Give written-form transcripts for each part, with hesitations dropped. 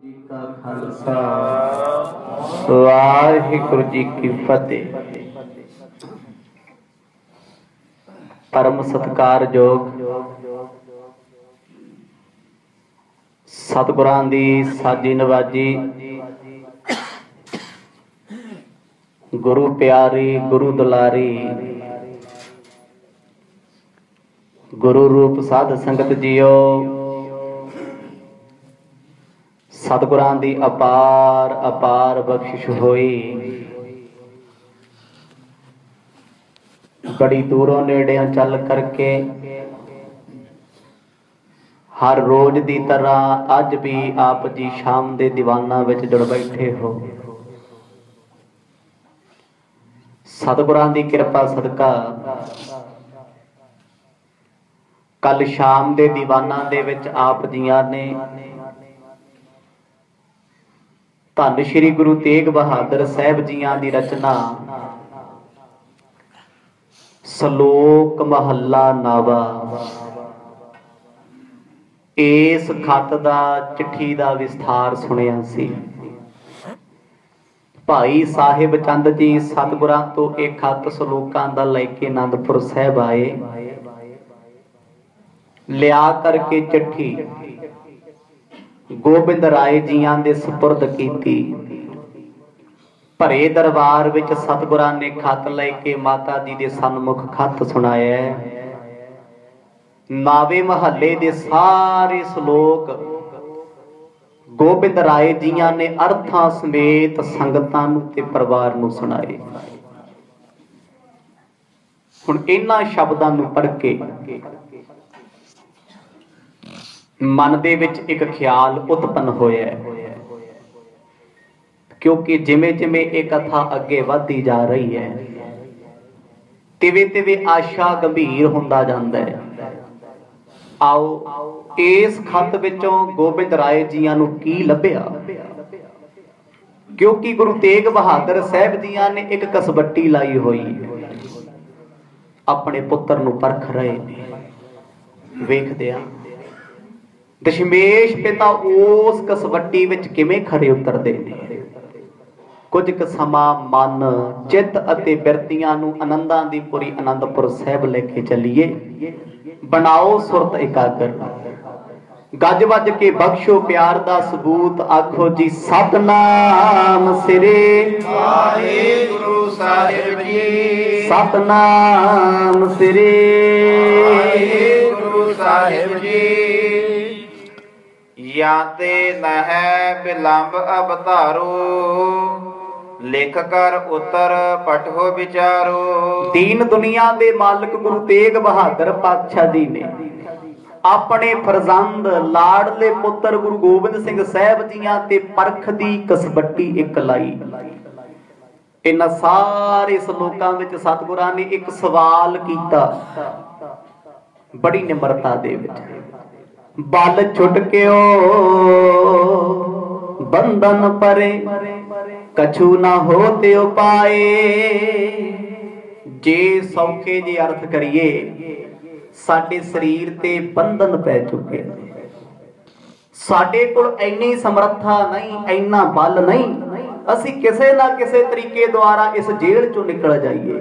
जी का खालसा वाहिगुरु जी की फतेह। परम सत्कारयोग सतगुरां दी साजी नवाजी गुरु प्यारी गुरु दुलारी गुरु रूप साध संगत जियो सतगुरां दी अपार अपार बख्शिश होई। बड़ी दूरों नेड़ियों चल करके हर रोज दी तरह अज भी आप जी शाम दे दीवाना विच जुड़ बैठे हो। सतगुरां दी कृपा सदका कल शाम दे दीवाना दे विच आप जियां ने धन श्री गुरु तेग बहादुर साहब जियां दी रचना सलोक महला नावा इस खत दा चिट्ठी दा विस्तार सुनिया सी। भाई साहिब चंद जी सतगुरां तो एक खत सलोकां दा लैके आनंदपुर साहब आए। लिया करके चिट्ठी गोबिंद राय जियां दे सुपुर्द कीती। भरे दरबार विच सतगुरां ने खत लैके माता जी दे सन्मुख खत सुनाया। नावे महल्ले दे सारे श्लोक गोबिंद राय जियां ने अर्थां समेत संगतां नूं ते परिवार नूं सुनाए। हुण इन्हां शब्दां नूं पढ़ के मन दे विच एक ख्याल उत्पन्न होया, क्योंकि जिमें जिमें एक कथा अगे वधदी जा रही है तिवें तिवें आशा गंभीर हुंदा जांदा है। आओ इस खत विचों गोबिंद राय जियां नूं की लभ्या, क्योंकि गुरु तेग बहादुर साहब जियां ने एक कसबट्टी लाई हुई अपने पुत्र नूं परख रहे ने। वेखदे आ दशमेश पिता उस कसबट्टी विच किवें खरे उतरदे ने। कुछ क समां मन चित अते बिरतियां नूं आनंदां दी पुरी आनंदपुर साहब लेके चलिए। बनाओ सुरत एकाग्र, गज वज के बख्शो प्यार दा सबूत। आखो जी सतनाम सिरे वाहिगुरु साहिब जी, सतनाम सिरे वाहिगुरु साहिब जी। याते नह बिलंब अवतारो, लिख कर उतर पठो विचारो। दीन दुनिया दे मालिक गुरु तेग बहादुर पातशाह जी ने अपने फरजंद लाडले पुत्र गुरु गोबिंद सिंह साहब जियां ते परख दी कसबट्टी एक लाई। इन्हां सारे श्लोकां विच सतगुरां ने एक सवाल कीता बड़ी निमरता दे विच। बल छुटक्यो बंधन परे, कछु ना होते उपाय। जे सौखे जे अर्थ करिए साडे शरीर ते बंधन पै चुके, साडे कोल इन्नी समर्था नहीं, इन्ना बल नहीं, असी किसे ना किसे तरीके द्वारा इस जेल चों निकल जाइए।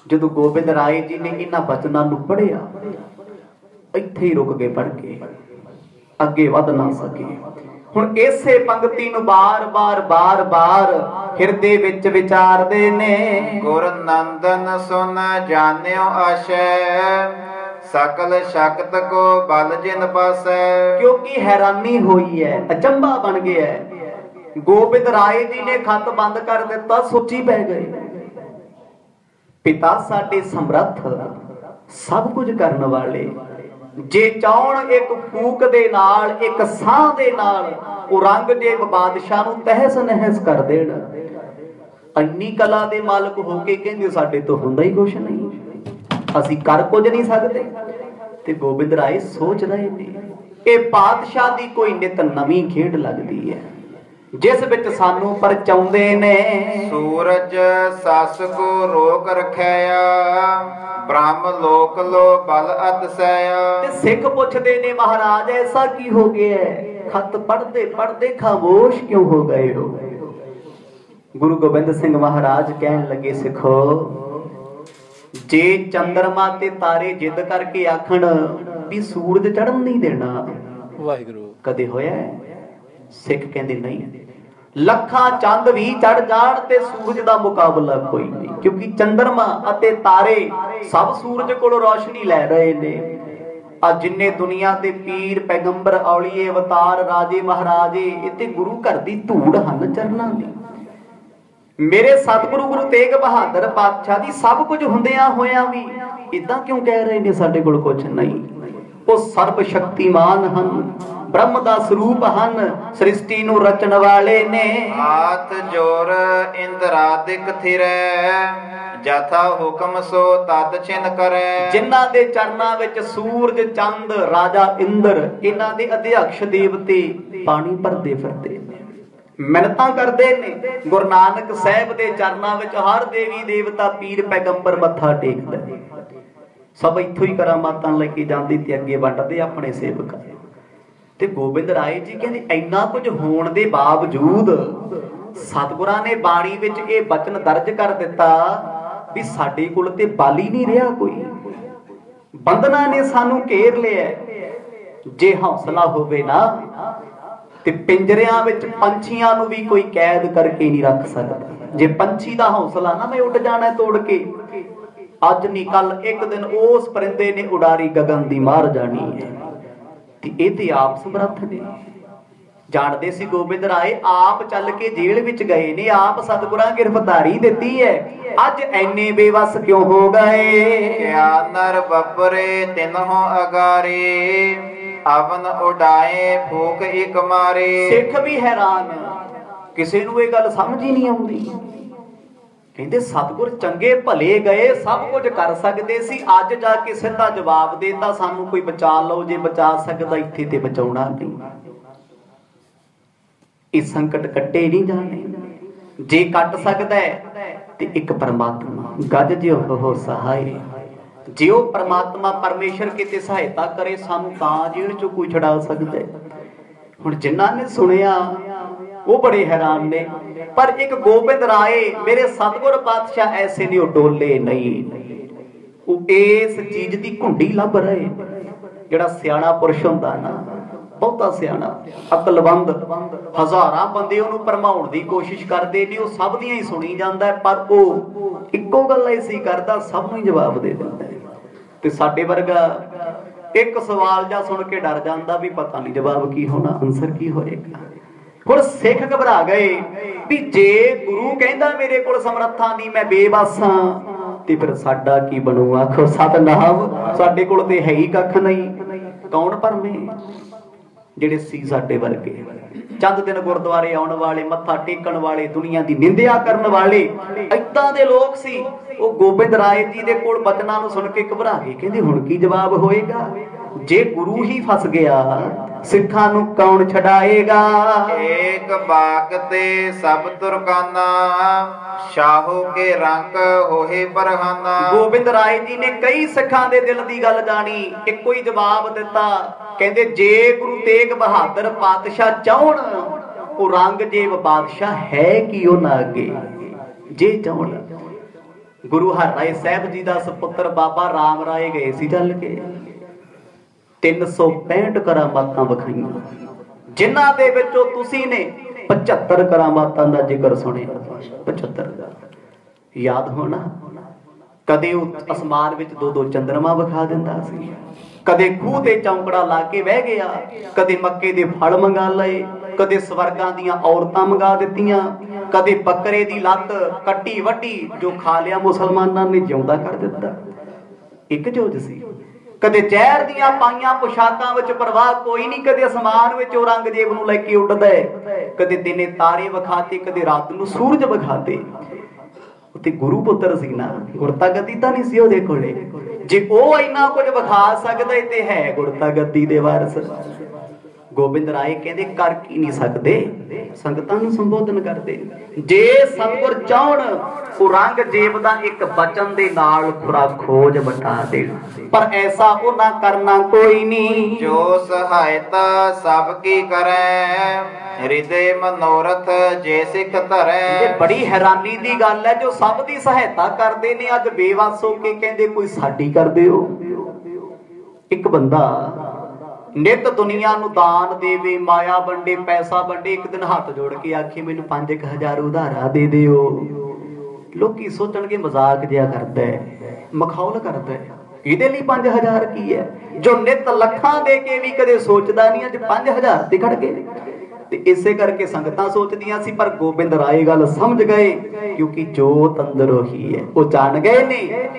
जदों गोबिंद राय जी ने इन्हां बचनां नूं पढ़िया इत्थे ही रुक गए, पढ़ के अगे वध ना सके। हुण इसे पंक्ति नूं बार बार बार बार हिरदे विच विचारदे ने। गुर नंदन सुन जान्यो आशै, सकल शक्त को बल जिन पासै। क्योंकि हैरानी हुई है, अचंभा बन गया है। गोबिंद राय जी ने खत बंद कर दिता, सोची पै गए पिता साडे समर्थ सब कुछ करने वाले, जे चाहण एक फूक दे नाल एक साह दे नाल औरंगजेब बादशाह नूं तहस नहस कर देण। अन्नी कला दे मालक होके कहंदे साडे तो हुंदा ही कुछ नहीं, असी कर कुछ नहीं सकते। ते गोबिंद राय सोच रहे ने ये पातशाह दी कोई नित नवीं खेड लगदी है जिस विच सानू परचाउंदे ने। सूरज सस को रोक रखैया, ब्रह्म लोक लो बल अतिशय। ते सिख पुछदे ने महाराज ऐसा की हो गया है, खत पढ़ते पढ़ते खामोश क्यों हो गए हो? गुरु गोबिंद सिंह महाराज कहन लगे, सिखो जे चंद्रमा ते तारे जिद करके आखण भी सूरज चढ़न नहीं देना, वाहिगुरु कदे होया? सिख कहंदे नहीं, ਲੱਖਾਂ ਚੰਦ ਵੀ ਚੜ ਜਾਣ ਤੇ ਸੂਰਜ ਦਾ ਮੁਕਾਬਲਾ ਕੋਈ ਨਹੀਂ, ਕਿਉਂਕਿ ਚੰਦਰਮਾ ਅਤੇ ਤਾਰੇ ਸਭ ਸੂਰਜ ਕੋਲੋਂ ਰੋਸ਼ਨੀ ਲੈ ਰਹੇ ਨੇ। ਆ ਜਿੰਨੇ ਦੁਨੀਆ ਦੇ ਪੀਰ ਪੈਗੰਬਰ ਔਲੀਏ ਅਵਤਾਰ ਰਾਜੇ ਮਹਾਰਾਜੇ ਇਹ ਤੇ ਗੁਰੂ ਘਰ ਦੀ ਧੂੜ ਹਨ ਚਰਨਾਂ ਦੀ। ਮੇਰੇ ਸਤਿਗੁਰੂ ਗੁਰੂ ਤੇਗ ਬਹਾਦਰ ਪਾਤਸ਼ਾਹ ਦੀ ਸਭ ਕੁਝ ਹੁੰਦਿਆਂ ਹੋਇਆਂ ਵੀ ਇਦਾਂ ਕਿਉਂ ਕਹਿ ਰਹੇ ਨੇ ਸਾਡੇ ਕੋਲ ਕੁਝ ਨਹੀਂ? ਉਹ ਸਰਬ ਸ਼ਕਤੀਮਾਨ ਹਨ, ब्रह्म दा स्वरूप हन, सृष्टि नू रचन वाले ने। हाथ जोर इंद्रादिक थिरै, जथा हुक्म सो तद छिन करे। जिन्हां दे चरनां विच सूरज चंद राजा इंद्र इन्हां दे अध्यक्ष देवते पानी भरदे फिरदे मिन्नतां करदे ने। गुरु नानक साहिब दे चरनां विच हर देवी देवता पीर पैगंबर मत्था टेकदा, सब इत्थों ही करामातां लैके जांदे ते अगे वंडदे अपने सेवक। ਤੇ ਗੋਬਿੰਦ ਰਾਏ ਜੀ ਕਹਿੰਦੇ ਇੰਨਾ ਕੁਝ ਹੋਣ ਦੇ ਬਾਵਜੂਦ ਸਤਿਗੁਰਾਂ ਨੇ ਬਾਣੀ ਵਿੱਚ ਇਹ ਬਚਨ ਦਰਜ ਕਰ ਦਿੱਤਾ ਵੀ ਸਾਡੇ ਕੋਲ ਤੇ ਬਾਲੀ ਨਹੀਂ ਰਿਹਾ ਕੋਈ, ਬੰਧਨਾਂ ਨੇ ਸਾਨੂੰ ਘੇਰ ਲਿਆ। ਜੇ ਹੌਸਲਾ ਹੋਵੇ ਨਾ ਤੇ ਪਿੰਜਰਿਆਂ ਵਿੱਚ ਪੰਛੀਆਂ ਨੂੰ ਵੀ ਕੋਈ ਕੈਦ ਕਰਕੇ ਨਹੀਂ ਰੱਖ ਸਕਦਾ। ਜੇ ਪੰਛੀ ਦਾ ਹੌਸਲਾ ਨਾ ਮੈਂ ਉੱਡ ਜਾਣਾ ਤੋੜ ਕੇ, ਅੱਜ ਨਹੀਂ ਕੱਲ ਇੱਕ ਦਿਨ ਉਸ ਪਰਿੰਦੇ ਨੇ ਉਡਾਰੀ ਗਗਨ ਦੀ ਮਾਰ ਜਾਣੀ ਹੈ। ਤੇ ਇਹ ਤੇ ਆਪ ਸਮਰੱਥ ਨੇ, ਜਾਣਦੇ ਸੀ ਗੋਬਿੰਦ ਰਾਏ ਆਪ ਚੱਲ ਕੇ ਜੇਲ੍ਹ ਵਿੱਚ ਗਏ ਨੇ, ਆਪ ਸਤਿਗੁਰਾਂ ਗ੍ਰਿਫਤਾਰੀ ਦਿੱਤੀ ਹੈ। ਅੱਜ ਐਨੇ ਬੇਵਸ ਕਿਉਂ ਹੋ ਗਏ? ਕਿਆ ਨਰ ਬੱਬਰੇ ਤਿਨਹੁ ਅਗਾਰੇ, ਅਵਨ ਉਡਾਏ ਫੂਕ ਇੱਕ ਮਾਰੇ। ਸਿੱਖ ਵੀ ਹੈਰਾਨ, ਕਿਸੇ ਨੂੰ ਇਹ ਗੱਲ ਸਮਝ ਹੀ ਨਹੀਂ ਆਉਂਦੀ। ਕਹਿੰਦੇ ਸਤਿਗੁਰ ਚੰਗੇ ਭਲੇ ਗਏ, ਸਭ ਕੁਝ ਕਰ ਸਕਦੇ ਸੀ, ਅੱਜ ਜਾ ਕੇ ਸਿੱਧਾ ਜਵਾਬ ਦੇਤਾ ਸਾਨੂੰ ਕੋਈ ਬਚਾ ਲਓ, ਜੇ ਬਚਾ ਸਕਦਾ ਇੱਥੇ ਤੇ ਬਚਾਉਣਾ ਨਹੀਂ। ਇਹ ਸੰਕਟ ਕੱਟੇ ਨਹੀਂ ਜਾਣੇ, ਜੇ ਕੱਟ ਸਕਦਾ ਤੇ ਇੱਕ ਪਰਮਾਤਮਾ ਗੱਜ ਜਿਉ ਹੋ ਸਹਾਈ। ਜੇ ਉਹ ਪਰਮਾਤਮਾ ਪਰਮੇਸ਼ਰ ਕਿਤੇ ਸਹਾਇਤਾ ਕਰੇ ਸਾਨੂੰ ਤਾਂ ਜੇਲ੍ਹ ਚੋਂ ਕੋਈ ਛੁਡਾ ਸਕਦਾ ਹੈ। ਹੁਣ ਜਿਨ੍ਹਾਂ ਨੇ ਸੁਣਿਆ ਉਹ ਬੜੇ ਹੈਰਾਨ ਨੇ, ਪਰ ਇੱਕ ਗੋਬਿੰਦ ਰਾਏ ਮੇਰੇ ਸਤਿਗੁਰ ਪਾਤਸ਼ਾਹ ਐਸੇ ਨਹੀਂ, ਉਹ ਡੋਲੇ ਨਹੀਂ, ਉਹ ਇਸ ਚੀਜ਼ ਦੀ ਘੁੰਡੀ ਲੱਭ ਰਹੇ। ਜਿਹੜਾ ਸਿਆਣਾ ਪੁਰਸ਼ ਹੁੰਦਾ ਨਾ, ਬਹੁਤਾ ਸਿਆਣਾ ਅਕਲਵੰਦ, ਹਜ਼ਾਰਾਂ ਬੰਦੇ ਉਹਨੂੰ ਭਰਮਾਉਣ ਦੀ ਕੋਸ਼ਿਸ਼ ਕਰਦੇ ਨੇ, ਉਹ ਸਭ ਦੀਆਂ ਹੀ ਸੁਣੀ ਜਾਂਦਾ, ਪਰ ਉਹ ਇੱਕੋ ਗੱਲ ਐਸੀ ਕਰਦਾ ਸਭ ਨੂੰ ਜਵਾਬ ਦੇ ਦਿੰਦਾ। ਤੇ ਸਾਡੇ ਵਰਗਾ ਇੱਕ ਸਵਾਲ ਜਾਂ ਸੁਣ ਕੇ ਡਰ ਜਾਂਦਾ ਵੀ ਪਤਾ ਨਹੀਂ ਜਵਾਬ ਕੀ ਹੋਣਾ, ਆਨਸਰ ਕੀ ਹੋਏਗਾ। ਹੁਣ ਸਿੱਖ ਘਬਰਾ ਗਏ ਵੀ ਜੇ ਗੁਰੂ ਕਹਿੰਦਾ ਮੇਰੇ ਕੋਲ ਸਮਰੱਥਾ ਨਹੀਂ, ਮੈਂ ਬੇਬਸ ਹਾਂ, ਤੇ ਫਿਰ ਸਾਡਾ ਕੀ ਬਣੂ? ਆਖੋ ਸਤਿਨਾਮ, ਸਾਡੇ ਕੋਲ ਤੇ ਹੈ ਹੀ ਕੱਖ ਨਹੀਂ। ਕੌਣ ਭਰਮੇ? ਜਿਹੜੇ ਸੀ ਸਾਡੇ ਵਰਗੇ ਚੰਦ ਦਿਨ ਗੁਰਦੁਆਰੇ ਆਉਣ ਵਾਲੇ, ਮੱਥਾ ਟੇਕਣ ਵਾਲੇ, ਦੁਨੀਆ ਦੀ ਨਿੰਦਿਆ ਕਰਨ ਵਾਲੇ, ਏਦਾਂ ਦੇ ਲੋਕ ਸੀ। ਉਹ ਗੋਬਿੰਦ ਰਾਏ ਜੀ ਦੇ ਕੋਲ ਬਚਨਾਂ ਨੂੰ ਸੁਣ ਕੇ ਘਬਰਾ ਗਏ, ਕਹਿੰਦੇ ਹੁਣ ਕੀ ਜਵਾਬ ਹੋਏਗਾ? ਜੇ ਗੁਰੂ ਹੀ ਫਸ ਗਿਆ ਸਿੱਖਾਂ ਨੂੰ ਕੌਣ ਛਡਾਏਗਾ? ਏਕ ਬਾਗ ਤੇ ਸਭ ਤੁਰਕਾਨਾ, ਸ਼ਾਹੋ ਕੇ ਰੰਗ ਹੋਏ ਬਰਹਾਨਾ। ਗੋਬਿੰਦ ਰਾਏ ਜੀ ਨੇ ਕਈ ਸਿੱਖਾਂ ਦੇ ਦਿਲ ਦੀ ਗੱਲ ਜਾਣੀ, ਇੱਕੋ ਹੀ ਜਵਾਬ ਦਿੱਤਾ। ਕਹਿੰਦੇ ਜੇ ਗੁਰੂ ਤੇਗ ਬਹਾਦਰ ਪਾਤਸ਼ਾਹ ਚਾਹਣ, ਉਹ ਰੰਗਜੇਬ ਬਾਦਸ਼ਾਹ ਹੈ ਕੀ ਉਹਨਾਂ ਅੱਗੇ, ਜੇ ਚਾਹਣ। ਗੁਰੂ ਹਰਿਰਾਏ ਸਾਹਿਬ ਜੀ ਦਾ ਸੁਪੁੱਤਰ ਬਾਬਾ ਰਾਮ ਰਾਏ ਗਏ ਸੀ ਚੱਲ ਕੇ, 365 ਕਰਾਮਾਤਾਂ ਵਿਖਾਈਆਂ, ਜਿਨ੍ਹਾਂ ਦੇ ਵਿੱਚੋਂ ਤੁਸੀਂ ਨੇ 75 ਕਰਾਮਾਤਾਂ ਦਾ ਜ਼ਿਕਰ ਸੁਣਿਆ। 75 ਦਾ ਯਾਦ ਹੋਣਾ। ਕਦੇ ਉਹ ਅਸਮਾਨ ਵਿੱਚ ਦੋ ਚੰਦਰਮਾ ਵਿਖਾ ਦਿੰਦਾ ਸੀ, ਕਦੇ ਖੂਹ ਤੇ ਚੌਂਕੜਾ ਲਾ ਕੇ ਬਹਿ ਗਿਆ, ਕਦੇ ਮੱਕੇ ਦੇ ਫਲ ਮੰਗਾ ਲਏ, ਕਦੇ ਸਵਰਗਾਂ ਦੀਆਂ ਔਰਤਾਂ ਮੰਗਾ ਦਿੱਤੀਆਂ, ਕਦੇ ਬੱਕਰੇ ਦੀ ਲੱਤ ਕੱਟੀ ਵੱਢੀ ਜੋ ਖਾ ਲਿਆ ਮੁਸਲਮਾਨਾਂ ਨੇ ਜਿਉਂਦਾ ਕਰ ਦਿੱਤਾ। ਇੱਕ ਜੋਜ ਸੀ। ਕਦੇ ਜ਼ਹਿਰ ਦੀਆਂ ਪਾਈਆਂ ਪੁਸ਼ਾਕਾਂ ਵਿੱਚ ਪਰਵਾਹ ਕੋਈ ਨਹੀਂ, ਕਦੇ ਅਸਮਾਨ ਵਿੱਚ ਔਰੰਗਜ਼ੇਬ ਨੂੰ ਲੈ ਕੇ ਉੱਡਦਾ, ਕਦੇ ਦਿਨੇ ਤਾਰੇ ਵਿਖਾਤੇ, ਕਦੇ ਰਾਤ ਨੂੰ ਸੂਰਜ ਵਿਖਾਤੇ। ਤੇ ਗੁਰੂ ਪੁੱਤਰ ਸੀ ਨਾ, ਗੁਰਤਾ ਗੱਦੀ ਤਾਂ ਨਹੀਂ ਸੀ ਉਹਦੇ ਕੋਲੇ। ਜੇ ਉਹ ਇੰਨਾ ਕੁਝ ਵਿਖਾ ਸਕਦਾ ਤੇ ਹੈ ਗੁਰਤਾ ਗੱਦੀ ਦੇ ਵਾਰਸ। ਗੋਬਿੰਦ ਰਾਏ ਕਹਿੰਦੇ ਕਰ ਕੀ ਨਹੀਂ ਸਕਦੇ, ਸੰਗਤਾਂ ਨੂੰ ਸੰਬੋਧਨ ਕਰਦੇ। ਜੇ ਸਤਿਗੁਰ ਚਾਹਣ ਉਹ ਰੰਗ ਜੇਬ ਦਾ ਇੱਕ ਬਚਨ ਦੇ ਨਾਲ ਪੂਰਾ ਖੋਜ ਵਟਾ ਦੇਣ, ਪਰ ਐਸਾ ਉਹਨਾਂ ਕਰਨਾ ਕੋਈ ਨਹੀਂ। ਜੋ ਸਹਾਇਤਾ ਸਭ ਕੀ ਕਰੈ, ਹਿਰਦੇ ਮਨੋਰਥ ਜੇ ਸਿੱਖ ਧਰੈ। ਇਹ ਬੜੀ ਹੈਰਾਨੀ ਦੀ ਗੱਲ ਹੈ, ਜੋ ਸਭ ਦੀ ਸਹਾਇਤਾ ਕਰਦੇ ਨੇ ਅੱਜ ਬੇਵੱਸ ਹੋ ਕੇ ਕਹਿੰਦੇ ਕੋਈ ਸਾਡੀ ਕਰਦੇ ਹੋ। ਇੱਕ ਬੰਦਾ ਨਿਤ ਦੁਨੀਆ ਨੂੰ ਦਾਨ ਦੇਵੇ, ਮਾਇਆ ਵੰਡੇ, ਪੈਸਾ ਵੰਡੇ, ਇੱਕ ਦਿਨ ਹੱਥ ਜੋੜ ਕੇ ਆਖੇ ਮੈਨੂੰ 5000 ਉਧਾਰਾ ਦੇ ਦਿਓ। ਲੋਕੀ ਸੋਚਣਗੇ ਮਜ਼ਾਕ ਜਿਹਾ ਕਰਦਾ ਹੈ, ਮਖੌਲ ਕਰਦਾ ਹੈ, ਇਹਦੇ ਲਈ 5000 ਕੀ ਹੈ। ਜੋ ਨਿਤ ਲੱਖਾਂ ਦੇ ਕੇ ਵੀ ਕਦੇ ਸੋਚਦਾ ਨਹੀਂ, ਅੱਜ 5000 ਤੇ ਖੜ ਗਏ। ਤੇ ਇਸੇ ਕਰਕੇ ਸੰਗਤਾਂ ਸੋਚਦੀਆਂ ਸੀ, ਪਰ ਗੋਬਿੰਦ ਰਾਏ ਗੱਲ ਸਮਝ ਗਏ, ਕਿਉਂਕਿ ਜੋਤ ਅੰਦਰ ਉਹੀ ਹੈ। ਉਹ ਜਾਣ ਗਏ ਨੇ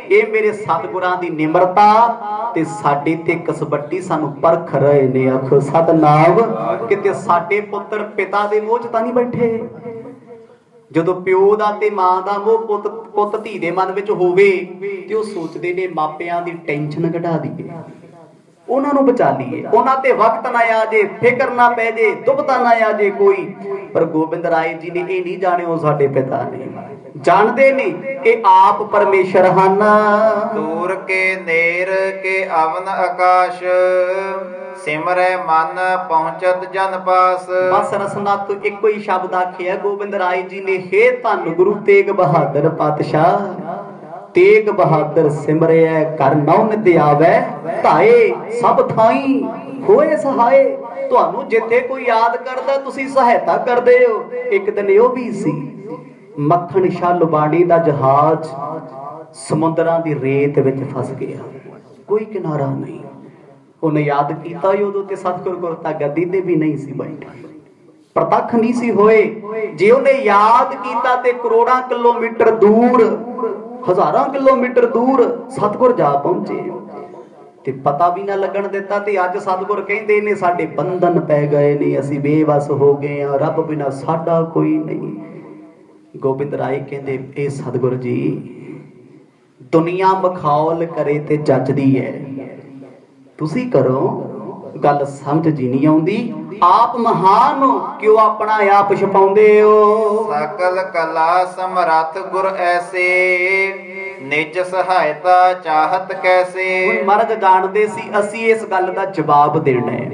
ਇਹ ਮੇਰੇ ਸਤਿਗੁਰਾਂ ਦੀ ਨਿਮਰਤਾ ਤੇ ਸਾਡੇ ਤੇ ਕਸਬੱਟੀ ਸਾਨੂੰ ਪਰਖ ਰਹੇ ਨੇ। ਆਖੋ ਸਤਨਾਮ। ਕਿਤੇ ਸਾਡੇ ਪੁੱਤਰ ਪਿਤਾ ਦੇ ਮੋਹ ਚ ਤਾਂ ਨਹੀਂ ਬੈਠੇ। ਜਦੋਂ ਪਿਓ ਦਾ ਤੇ ਮਾਂ ਦਾ ਮੋਹ ਪੁੱਤ ਧੀ ਦੇ ਮਨ ਵਿੱਚ ਹੋਵੇ ਤੇ ਉਹ ਸੋਚਦੇ ਨੇ ਮਾਪਿਆਂ ਦੀ ਟੈਨਸ਼ਨ ਘਟਾ ਦਈਏ, ਉਹਨਾਂ ਨੂੰ ਬਚਾ ਲਈਏ, ਉਹਨਾਂ ਤੇ ਵਕਤ ਨਾ ਆ ਜੇ, ਫਿਕਰ ਨਾ ਪੈ ਜੇ, ਦੁਬਤਾ ਨਾ ਆ ਜੇ ਕੋਈ। ਪਰ ਗੋਬਿੰਦ ਰਾਏ ਜੀ ਨੇ ਇਹ ਨਹੀਂ ਜਾਣਿਆ ਉਹ ਸਾਡੇ ਪਿਤਾ ਨੇ, ਜਾਣਦੇ ਨੇ ਕਿ ਆਪ ਪਰਮੇਸ਼ਰ ਹਨ। ਦੂਰ ਕੇ ਨੇਰ ਕੇ ਅਵਨ ਆਕਾਸ਼, ਸਿਮਰੈ ਮਨ ਪਹੁੰਚਤ ਜਨ ਪਾਸ। ਬਸ ਰਸਨਾ ਤੋਂ ਇੱਕੋ ਹੀ ਸ਼ਬਦ ਆਖਿਆ ਗੋਬਿੰਦ ਰਾਏ ਜੀ ਨੇ, ਹੇ ਧੰਨ ਗੁਰੂ ਤੇਗ ਬਹਾਦਰ ਪਾਤਸ਼ਾਹ। ਤੇਗ ਬਹਾਦਰ ਸਿਮਰਿਐ ਕਰ ਨਉ ਨਿਤ ਆਵੈ, ਧਾਏ ਸਭ ਥਾਈ ਹੋਏ ਸਹਾਏ। ਤੁਹਾਨੂੰ ਜਿੱਥੇ ਕੋਈ ਯਾਦ ਕਰਦਾ ਤੁਸੀਂ ਸਹਾਇਤਾ ਕਰਦੇ ਹੋ। ਇੱਕ ਦਿਨ ਉਹ ਵੀ ਸੀ, ਮੱਖਣ ਸ਼ਾਹ ਲੁਬਾਣੀ ਦਾ ਜਹਾਜ਼ ਸਮੁੰਦਰਾਂ ਦੀ ਰੇਤ ਵਿੱਚ ਫਸ ਗਿਆ, ਕੋਈ ਕਿਨਾਰਾ ਨਹੀਂ। ਉਹਨੇ ਯਾਦ ਕੀਤਾ ਉਦੋਂ ਤੇ ਸਤਿਗੁਰ ਗੁਰਤਾ ਗੱਦੀ ਤੇ ਵੀ ਨਹੀਂ ਸੀ ਬੈਠਾ, ਪ੍ਰਤੱਖ ਨਹੀਂ ਸੀ ਹੋਏ। ਜੇ ਉਹਨੇ ਯਾਦ ਕੀਤਾ ਤੇ ਕਰੋੜਾਂ ਕਿਲੋਮੀਟਰ ਦੂਰ, ਹਜ਼ਾਰਾਂ ਕਿਲੋਮੀਟਰ ਦੂਰ ਸਤਿਗੁਰ ਜਾ ਪਹੁੰਚੇ ਤੇ ਪਤਾ ਵੀ ਨਾ ਲੱਗਣ ਦਿੱਤਾ। ਤੇ ਅੱਜ ਸਤਿਗੁਰ ਕਹਿੰਦੇ ਨੇ ਸਾਡੇ ਬੰਧਨ ਪੈ ਗਏ ਨੇ, ਅਸੀਂ ਬੇਵਸ ਹੋ ਗਏ ਹਾਂ, ਰੱਬ ਬਿਨਾ ਸਾਡਾ ਕੋਈ ਨਹੀਂ। ਗੋਬਿੰਦ ਰਾਏ ਕਹਿੰਦੇ ਇਹ ਸਤਿਗੁਰ ਜੀ, ਦੁਨੀਆ ਮਖੌਲ ਕਰੇ ਤੇ ਜੱਜਦੀ ਹੈ, ਤੁਸੀਂ ਕਰੋ। ਗੱਲ ਸਮਝ ਜੀ ਨਹੀਂ ਆਉਂਦੀ, ਆਪ ਮਹਾਨ ਕਿਉਂ ਆਪਣਾ ਆਪ ਛਪਾਉਂਦੇ ਹੋ। ਸਕਲ ਕਲਾ ਸਮਰੱਥ ਗੁਰ ਐਸੇ, ਨਿਜ ਸਹਾਇਤਾ ਚਾਹਤ ਕੈਸੇ। ਹੁਣ ਮਹਾਰਾਜ ਜਾਣਦੇ ਸੀ ਅਸੀਂ ਇਸ ਗੱਲ ਦਾ ਜਵਾਬ ਦੇਣਾ ਹੈ।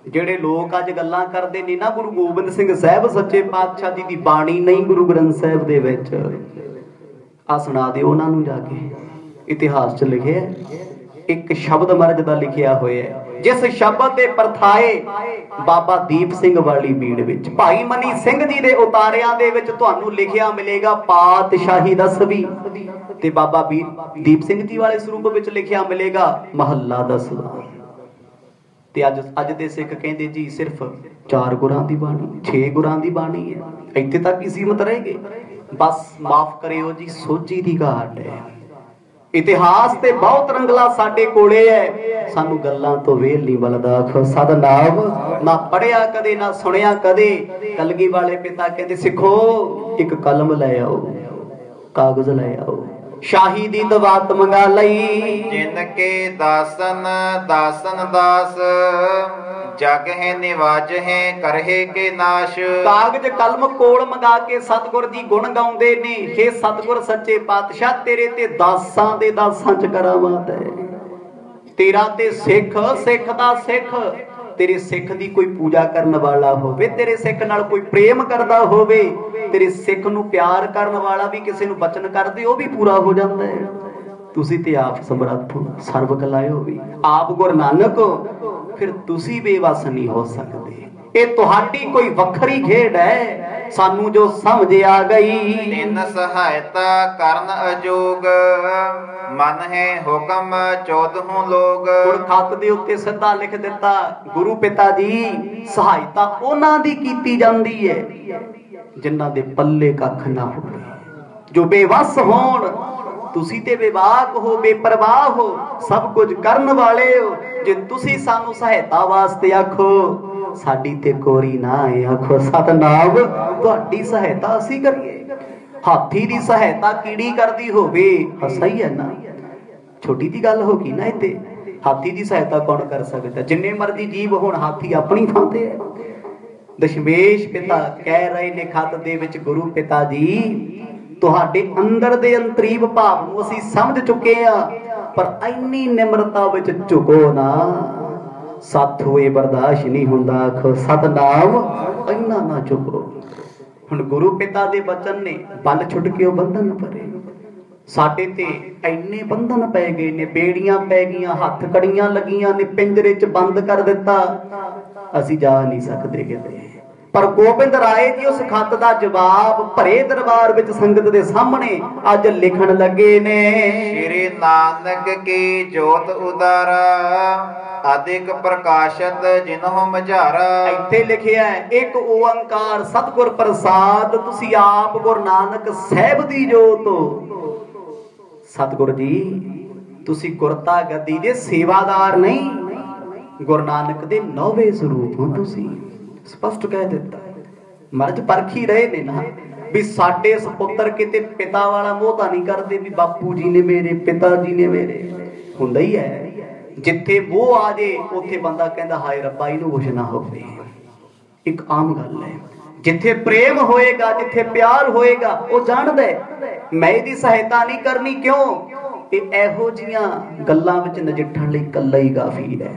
ਜਿਹੜੇ ਲੋਕ ਅੱਜ ਗੱਲਾਂ ਕਰਦੇ ਨੇ ਨਾ ਗੁਰੂ ਗੋਬਿੰਦ ਸਿੰਘ ਸਾਹਿਬ ਸੱਚੇ ਪਾਤਸ਼ਾਹ ਜੀ ਦੀ ਬਾਣੀ ਨਹੀਂ ਗੁਰੂ ਗ੍ਰੰਥ ਸਾਹਿਬ ਦੇ ਵਿੱਚ, ਆ ਸੁਣਾ ਦਿਓ ਉਹਨਾਂ ਨੂੰ ਜਾ ਕੇ। ਇਤਿਹਾਸ 'ਚ ਲਿਖਿਆ ਇੱਕ ਸ਼ਬਦ ਮਹਾਰਾਜ ਦਾ ਲਿਖਿਆ ਹੋਇਆ, ਜਿਸ ਸ਼ਬਦ ਦੇ ਪਰਥਾਏ ਬਾਬਾ ਦੀਪ ਸਿੰਘ ਵਾਲੀ ਬੀੜ ਵਿੱਚ, ਭਾਈ ਮਨੀ ਸਿੰਘ ਜੀ ਦੇ ਉਤਾਰਿਆਂ ਦੇ ਵਿੱਚ ਤੁਹਾਨੂੰ ਲਿਖਿਆ ਮਿਲੇਗਾ ਪਾਤਸ਼ਾਹੀ ਦਸਵੀਂ, ਤੇ ਬਾਬਾ ਦੀਪ ਸਿੰਘ ਜੀ ਵਾਲੇ ਸਰੂਪ ਵਿੱਚ ਲਿਖਿਆ ਮਿਲੇਗਾ ਮਹੱਲਾ 10ਵਾਂ। ਤੇ ਅੱਜ ਦੇ ਸਿੱਖ ਕਹਿੰਦੇ ਜੀ ਸਿਰਫ 4 ਗੁਰਾਂ ਦੀ ਬਾਣੀ, 6 ਗੁਰਾਂ ਦੀ ਬਾਣੀ ਹੈ, ਇੱਥੇ ਤੱਕ ਹੀ ਸੀਮਤ ਰਹਿ ਗਏ। ਬਸ ਮਾਫ ਕਰਿਓ ਜੀ, ਸੋਝੀ ਦੀ ਘਾਟ ਹੈ। ਇਤਿਹਾਸ ਤੇ ਬਹੁਤ ਰੰਗਲਾ ਸਾਡੇ ਕੋਲੇ ਹੈ, ਸਾਨੂੰ ਗੱਲਾਂ ਤੋਂ ਵੇਲ ਨਹੀਂ ਬਲਦਾ। ਸਤਨਾਮ। ਨਾ ਪੜਿਆ ਕਦੇ, ਨਾ ਸੁਣਿਆ ਕਦੇ। ਕਲਗੀ ਵਾਲੇ ਪਿਤਾ ਕਹਿੰਦੇ ਸਿੱਖੋ ਇੱਕ ਕਲਮ ਲੈ ਆਓ, ਕਾਗਜ਼ ਲੈ ਆਓ, ਸ਼ਾਹੀ ਦੀ ਦਵਾਤ ਮੰਗਾ ਲਈ। ਜਿਨ ਕੇ ਦਾਸਨ ਦਾਸਨ ਦਾਸ, ਜਗ ਹੈ ਨਿਵਾਜ ਹੈ ਕਰਹਿ ਕੇ ਨਾਸ਼। ਕਾਗਜ਼ ਕਲਮ ਕੋਲ ਮੰਗਾ ਕੇ ਸਤਿਗੁਰ ਜੀ ਗੁਣ ਗਾਉਂਦੇ ਨੇ, ਹੇ ਸਤਿਗੁਰ ਸੱਚੇ ਪਾਤਸ਼ਾਹ ਤੇਰੇ ਤੇ ਦਾਸਾਂ ਦੇ ਦਾਸਾਂ ਚ ਕਰਾਮਾਤ ਹੈ। ਤੇਰਾ ਤੇ ਸਿੱਖ, ਸਿੱਖ ਦਾ ਸਿੱਖ, ਤੇਰੇ ਸਿੱਖ ਦੀ ਕੋਈ ਪੂਜਾ ਕਰਨ ਵਾਲਾ ਹੋਵੇ, ਤੇਰੇ ਸਿੱਖ ਨਾਲ ਕੋਈ ਪ੍ਰੇਮ ਕਰਦਾ ਹੋਵੇ, ਤੇਰੇ ਸਿੱਖ ਨੂੰ ਪਿਆਰ ਕਰਨ ਵਾਲਾ ਵੀ ਕਿਸੇ ਨੂੰ ਬਚਨ ਕਰਦੇ ਉਹ ਵੀ ਪੂਰਾ ਹੋ ਜਾਂਦਾ ਹੈ। ਤੁਸੀਂ ਤੇ ਆਪ ਸਮਰੱਥ ਹੋ, ਸਰਬ ਕਲਾਇਓ ਵੀ ਆਪ ਗੁਰੂ ਨਾਨਕ, ਫਿਰ ਤੁਸੀਂ ਬੇਵਸ ਨਹੀਂ ਹੋ ਸਕਦੇ। ਇਹ ਤੁਹਾਡੀ ਕੋਈ ਵੱਖਰੀ ਖੇਡ ਹੈ, ਸਾਨੂੰ ਜੋ ਸਮਝ ਆ ਗਈ। ਤਿੰਨ ਸਹਾਇਤਾ ਕਰਨ ਅਜੋਗ, ਮਨ ਹੈ ਹੁਕਮ 14 ਲੋਗ। ਹੁਣ ਖੱਤ ਦੇ ਉੱਤੇ ਸਿੱਧਾ ਲਿਖ ਦਿੱਤਾ, ਗੁਰੂ ਪਿਤਾ ਜੀ ਸਹਾਇਤਾ ਉਹਨਾਂ ਦੀ ਕੀਤੀ ਜਾਂਦੀ ਹੈ ਜਿਨ੍ਹਾਂ ਦੇ ਪੱਲੇ ਕੱਖ ਨਾ ਹੋਵੇ, ਜੋ ਬੇਵਸ ਹੋਣ। ਤੁਸੀਂ ਤੇ ਬੇਬਾਕ ਹੋ, ਬੇਪਰਵਾਹ ਹੋ, ਸਭ ਕੁਝ ਕਰਨ ਵਾਲੇ ਹੋ। ਜੇ ਤੁਸੀਂ ਸਾਨੂੰ ਸਹਾਇਤਾ ਵਾਸਤੇ ਆਖੋ, ਸਾਡੀ ਤੇ ਕੋਰੀ ਨਾ ਹੈ। ਆਖੋ ਸਤਨਾਮ। ਤੁਹਾਡੀ ਸਹਾਇਤਾ ਅਸੀਂ ਕਰੀਏ। ਹਾਥੀ ਦੀ ਸਹਾਇਤਾ ਕੀੜੀ ਕਰਦੀ ਹੋਵੇ, ਸਹੀ ਹੈ ਨਾ, ਛੋਟੀ ਦੀ ਗੱਲ ਹੋ ਗਈ ਨਾ। ਇੱਥੇ हाथी की सहायता कौन कर सकता? जिन्ने मर्जी जीव होण, हाथी अपनी थां ते है। दशमेश पिता कह रहे ने खत दे विच, गुरु पिता जी तुहाडे अंदर दे अंतरीव भाव नूं असीं समझ चुके हां, पर इन्नी निमरता विच झुको ना, साथों ये बर्दाश्त नहीं हुंदा। आखो सतनाम, इन्ना ना झुको। हुण गुरु पिता दे वचन ने बल छुट के बंधन भरे, साडे ते इन्ने बंधन पै गए ने, बेड़ियां पै गईयां, हथ कड़ियां लगियां ने, पिंजरे च बंद कर दिता, असीं जा नहीं सकते किते। पर गोबिंद राय जी उस खत का जवाब भरे दरबार विच संगत दे सामने अज लिखण लगे ने। श्री नानक की जोत उदारा, अधिक प्रकाशत जिन्हों मझारा। इत्थे लिखिया है, एक ओंकार सतगुर प्रसाद, तुसी आप गुरु नानक साहिब दी जोत हो। सतगुर जी तुसी गुरता गद्दी दे सेवादार नहीं, गुरु नानक दे 9वें स्वरूप हो। तुसी स्पष्ट कह दिता। मर्ज परखी रहे ने ना भी साडे सपुत्र किते पिता वाला मोह तां नहीं करदे भी बापू जी ने मेरे, पिता जी ने मेरे। हुंदा ही है, जिथे मोह आ जे उथे बंदा कहंदा हाय रब्बा इहनूं कुछ ना होवे। एक आम गल है, जिथे प्रेम होएगा, जिथे प्यार होएगा, वो जानदा है मैं इहदी सहायता नहीं करनी। क्यों? इहो जिहियां गल्लां विच नजिठण लई कल्ला ही काफी है।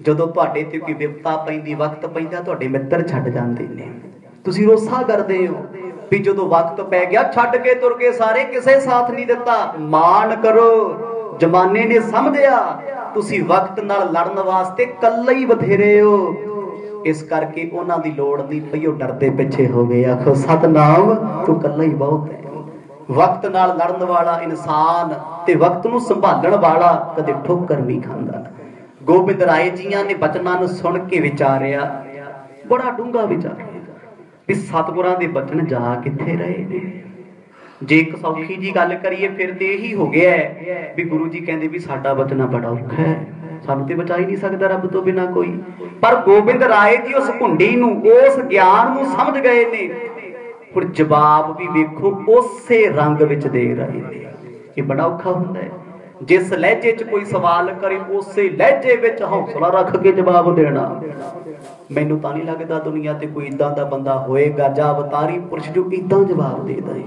ਜਦੋਂ ਤੁਹਾਡੇ ਤੇ ਕੋਈ ਵਿਪਤਾ ਪੈਂਦੀ, ਵਕਤ ਪੈਂਦਾ, ਤੁਹਾਡੇ ਮਿੱਤਰ ਛੱਡ ਜਾਂਦੇ ਨੇ, ਤੁਸੀਂ ਰੋਸਾ ਕਰਦੇ ਹੋ ਵੀ ਜਦੋਂ ਵਕਤ ਪੈ ਗਿਆ ਛੱਡ ਕੇ ਤੁਰ ਕੇ ਸਾਰੇ, ਕਿਸੇ ਸਾਥ ਨਹੀਂ ਦਿੱਤਾ। ਮਾਣ ਕਰੋ, ਜ਼ਮਾਨੇ ਨੇ ਸਮਝਿਆ ਤੁਸੀਂ ਵਕਤ ਨਾਲ ਲੜਨ ਵਾਸਤੇ ਕੱਲੇ ਹੀ ਬਥੇਰੇ ਹੋ। ਇਸ ਕਰਕੇ ਉਹਨਾਂ ਦੀ ਲੋੜ ਨਹੀਂ ਪਈ, ਉਹ ਡਰਦੇ ਪਿੱਛੇ ਹੋ ਗਏ। ਆਖੋ ਸਤਨਾਮ, ਤੂੰ ਕੱਲਾ ਹੀ ਬਹੁਤ ਹੈ। ਵਕਤ ਨਾਲ ਲੜਨ ਵਾਲਾ ਇਨਸਾਨ ਤੇ ਵਕਤ ਨੂੰ ਸੰਭਾਲਣ ਵਾਲਾ ਕਦੇ ਠੋਕਰ ਨਹੀਂ ਖਾਂਦਾ। गोबिंद राय जियां ने बचनां नूं सुन के विचारिया, बड़ा डूंगा विचारिया भी सतगुरां दे बचन जा किथे रहे ने। जे एक सौखी जी गल करिए फिर ते यही हो गया है भी गुरु जी कहंदे भी साडा बचना बड़ा औखा है, सानूं ते बचा ही नहीं सकदा रब तो बिना कोई। पर गोबिंद राय जी उस घुंडी नूं, उस ज्ञान नूं समझ गए ने। हुण जवाब भी वेखो उसे रंग विच दे रहे ने। ये बड़ा औखा हुंदा है, जिस लहजे च कोई सवाल करे उसे लहजे विच हौसला रख के जवाब देना। मैनू तां नहीं लगदा दुनिया ते कोई इदां दा बंदा होएगा जा अवतारी पुरुष जो इदां जवाब दे दे।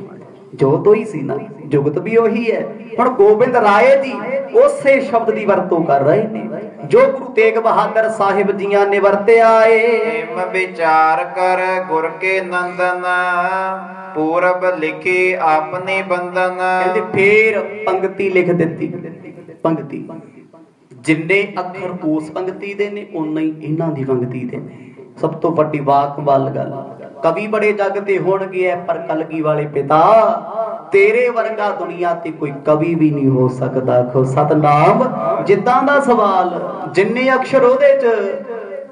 जो तो ही सी ना, जुगत भी वही है। हुण गोबिंद राय जी उसे शब्द की वरतों कर रहे ने जो गुरु तेग बहादुर साहिब जियां ने वरते आए। विचार कर गुर के नंदन, पूरब लिखी अपने बंधन। कहते फिर पंक्ति लिख दी। पंक्ति जिन्ने अखर उस पंक्ति दे ने उन्ना ही इन्हां दी पंक्ति दे ने। सब तो वड्डी वाक वाल गल, कवि बड़े जग ते होणगे पर कलगी वाले पिता तेरे वर्गा दुनिया ते कोई कवि भी नहीं हो सकदा। खो सतनाम, जिद्दां दा सवाल जिन्ने अक्षर ओदे च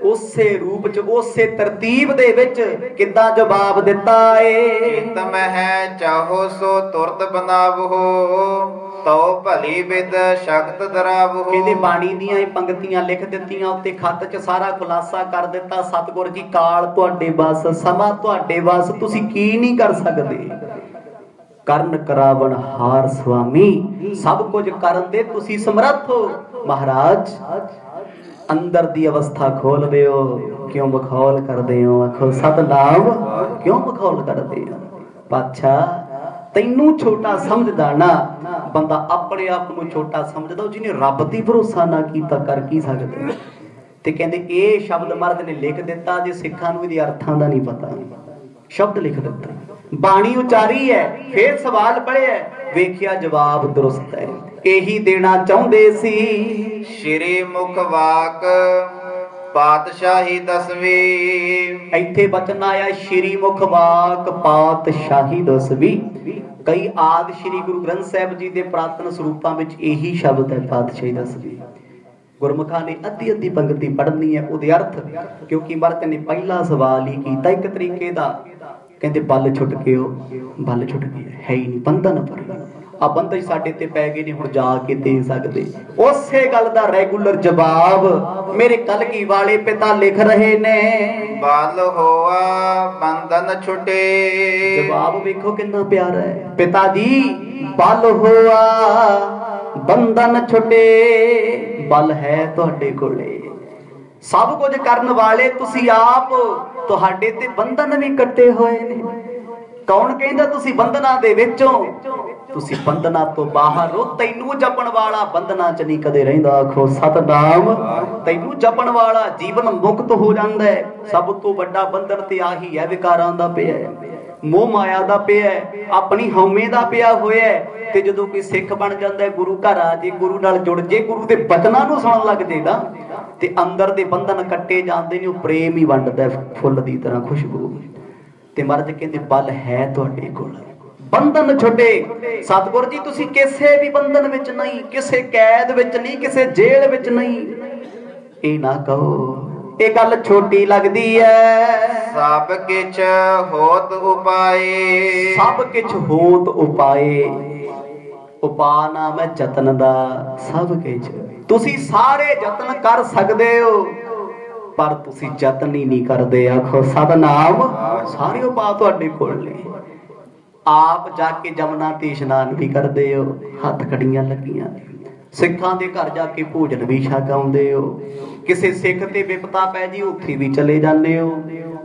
उसे रूप च उसे तरतीब दे विच किद्दां जवाब दिता है। चित में है चाहो सो तुरत बनावो, तो भली विद शक्त दरावो। कहते बाणी दियां ये पंक्तियां लिख दित्तियां, उत्ते खत च सारा खुलासा कर दिता। सतगुर जी काल तुहाडे बस, समा तुहाडे बस, तुसी की नहीं कर सकदे। ਕਰਨ ਕਰਾਵਣ ਹਾਰ स्वामी, सब कुछ करन दे तुसी समर्थ हो। महाराज अंदर दी अवस्था खोल दे हो, क्यों मखौल कर दे हो। आखो सतनाम, क्यों मखौल कर दे हो। पातशाह तैनू छोटा समझदा ना, बंदा अपने आप नू छोटा समझदा, जिन्हें रब ते भरोसा ना कीता कर की सकदे। ते कहंदे ये शब्द महाराज ने लिख दिता, जे सिखां नू इहदे अर्थां दा नहीं पता, शब्द लिख दिता, बाणी उचारी है, फिर सवाल पढ़िया, वेखिया जवाब दुरुस्त है। यही देना चाहुंदे सी। श्री मुख वाक पातशाही दसवीं। इत्थे बचन आया श्री मुख वाक पातशाही दसवीं। कई आदि श्री गुरु ग्रंथ साहिब जी दे पुरातन स्वरूपां विच यही शब्द है पातशाही दसवीं। गुरमुखा ने अद्धी अद्धी पंक्ति पढ़नी है, उहदे अर्थ, क्योंकि मरद ने पहला सवाल ही कीता एक तरीके दा, कहते बल छुट के हो, बल छुट गया है ही नहीं, बंधन पर आ बंधन साडे ते पै गए ने, हुण जाके दे सकदे। उसे गल दा रेगुलर जवाब मेरे कलगी वाले पिता लिख रहे ने। बल होआ बंधन छुटे। जवाब वेखो कितना प्यारा है। पिता जी बल होआ ਬੰਧਨ ਛੁੱਟੇ ਬਲ ਹੈ ਤੁਹਾਡੇ ਕੋਲੇ। ਸਭ ਕੁਝ ਕਰਨ ਵਾਲੇ ਤੁਸੀਂ ਆਪ, ਤੁਹਾਡੇ ਤੇ ਬੰਧਨ ਵੀ ਕੱਟੇ ਹੋਏ ਨੇ। ਕੌਣ ਕਹਿੰਦਾ ਤੁਸੀਂ ਬੰਧਨਾਂ ਦੇ ਵਿੱਚੋਂ? ਤੁਸੀਂ ਬੰਧਨਾਂ ਤੋਂ ਬਾਹਰ ਹੋ। ਤੈਨੂੰ ਜਪਣ ਵਾਲਾ ਬੰਧਨਾਂ ਚ ਨਹੀਂ ਕਦੇ ਰਹਿੰਦਾ। ਆਖੋ ਸਤਨਾਮ। ਤੈਨੂੰ ਜਪਣ ਵਾਲਾ ਜੀਵਨ ਮੁਕਤ ਹੋ ਜਾਂਦਾ ਹੈ। ਸਭ ਤੋਂ ਵੱਡਾ ਬੰਧਨ ਤੇ ਆਹੀ ਹੈ, ਵਿਕਾਰਾਂ ਦਾ ਪਿਆ ਹੈ, ਮੋਹ ਮਾਇਆ ਦਾ ਪਿਆ ਹੈ, ਆਪਣੀ ਹਉਮੈ ਦਾ ਪਿਆ ਹੋਇਆ ਹੈ। ਤੇ ਜਦੋਂ ਕੋਈ ਸਿੱਖ ਬਣ ਜਾਂਦਾ, ਗੁਰੂ ਘਰ ਆ ਜੇ, ਗੁਰੂ ਨਾਲ ਜੁੜ ਜੇ, ਗੁਰੂ ਦੇ ਬਚਨਾਂ ਨੂੰ ਸੁਣਨ ਲੱਗ ਜੇ ਨਾ, ਤੇ ਅੰਦਰ ਦੇ ਬੰਧਨ ਕੱਟੇ ਜਾਂਦੇ ਨੇ। ਉਹ ਪ੍ਰੇਮ ਹੀ ਵੰਡਦਾ ਫੁੱਲ ਦੀ ਤਰ੍ਹਾਂ ਖੁਸ਼ਬੂ। ਤੇ ਮਹਾਰਾਜ ਕਹਿੰਦੇ ਬਲ ਹੈ ਤੁਹਾਡੇ ਕੋਲ, ਬੰਧਨ ਛੁੱਟੇ। ਸਤਿਗੁਰ ਜੀ ਤੁਸੀਂ ਕਿਸੇ ਵੀ ਬੰਧਨ ਵਿੱਚ ਨਹੀਂ, ਕਿਸੇ ਕੈਦ ਵਿੱਚ ਨਹੀਂ, ਕਿਸੇ ਜੇਲ੍ਹ ਵਿੱਚ ਨਹੀਂ। ਇਹ ਨਾ ਕਹੋ ਇਹ ਗੱਲ ਛੋਟੀ ਲੱਗਦੀ ਐ। ਸਭ ਕਿਛ ਹੋਤ ਉਪਾਏ, ਸਭ ਕਿਛ ਹੋਤ ਉਪਾਏ। ਉਪਾ ਨਾਮ ਹੈ ਯਤਨ ਦਾ। ਸਭ ਕਿਛ ਤੁਸੀਂ ਸਾਰੇ ਯਤਨ ਕਰ ਸਕਦੇ ਹੋ, ਪਰ ਤੁਸੀਂ ਯਤਨ ਹੀ ਨਹੀਂ ਕਰਦੇ। ਆਖੋ ਸਤਨਾਮ। ਸਾਰੇ ਉਪਾਅ ਤੁਹਾਡੇ ਕੋਲ ਨੇ। ਆਪ ਜਾ ਕੇ ਜਮਨਾ ਤੇ ਇਸ਼ਨਾਨ ਵੀ ਕਰਦੇ ਹੋ, ਹੱਥ ਖੜੀਆਂ ਲੱਗੀਆਂ ਨੇ। ਸਿੱਖਾਂ ਦੇ ਘਰ ਜਾ ਕੇ ਭੋਜਨ ਵੀ ਛਕ ਆਉਂਦੇ ਹੋ। ਕਿਸੇ ਸਿੱਖ ਤੇ ਵਿਪਤਾ ਪੈ ਜੀ, ਉੱਥੇ ਵੀ ਚਲੇ ਜਾਂਦੇ ਹੋ।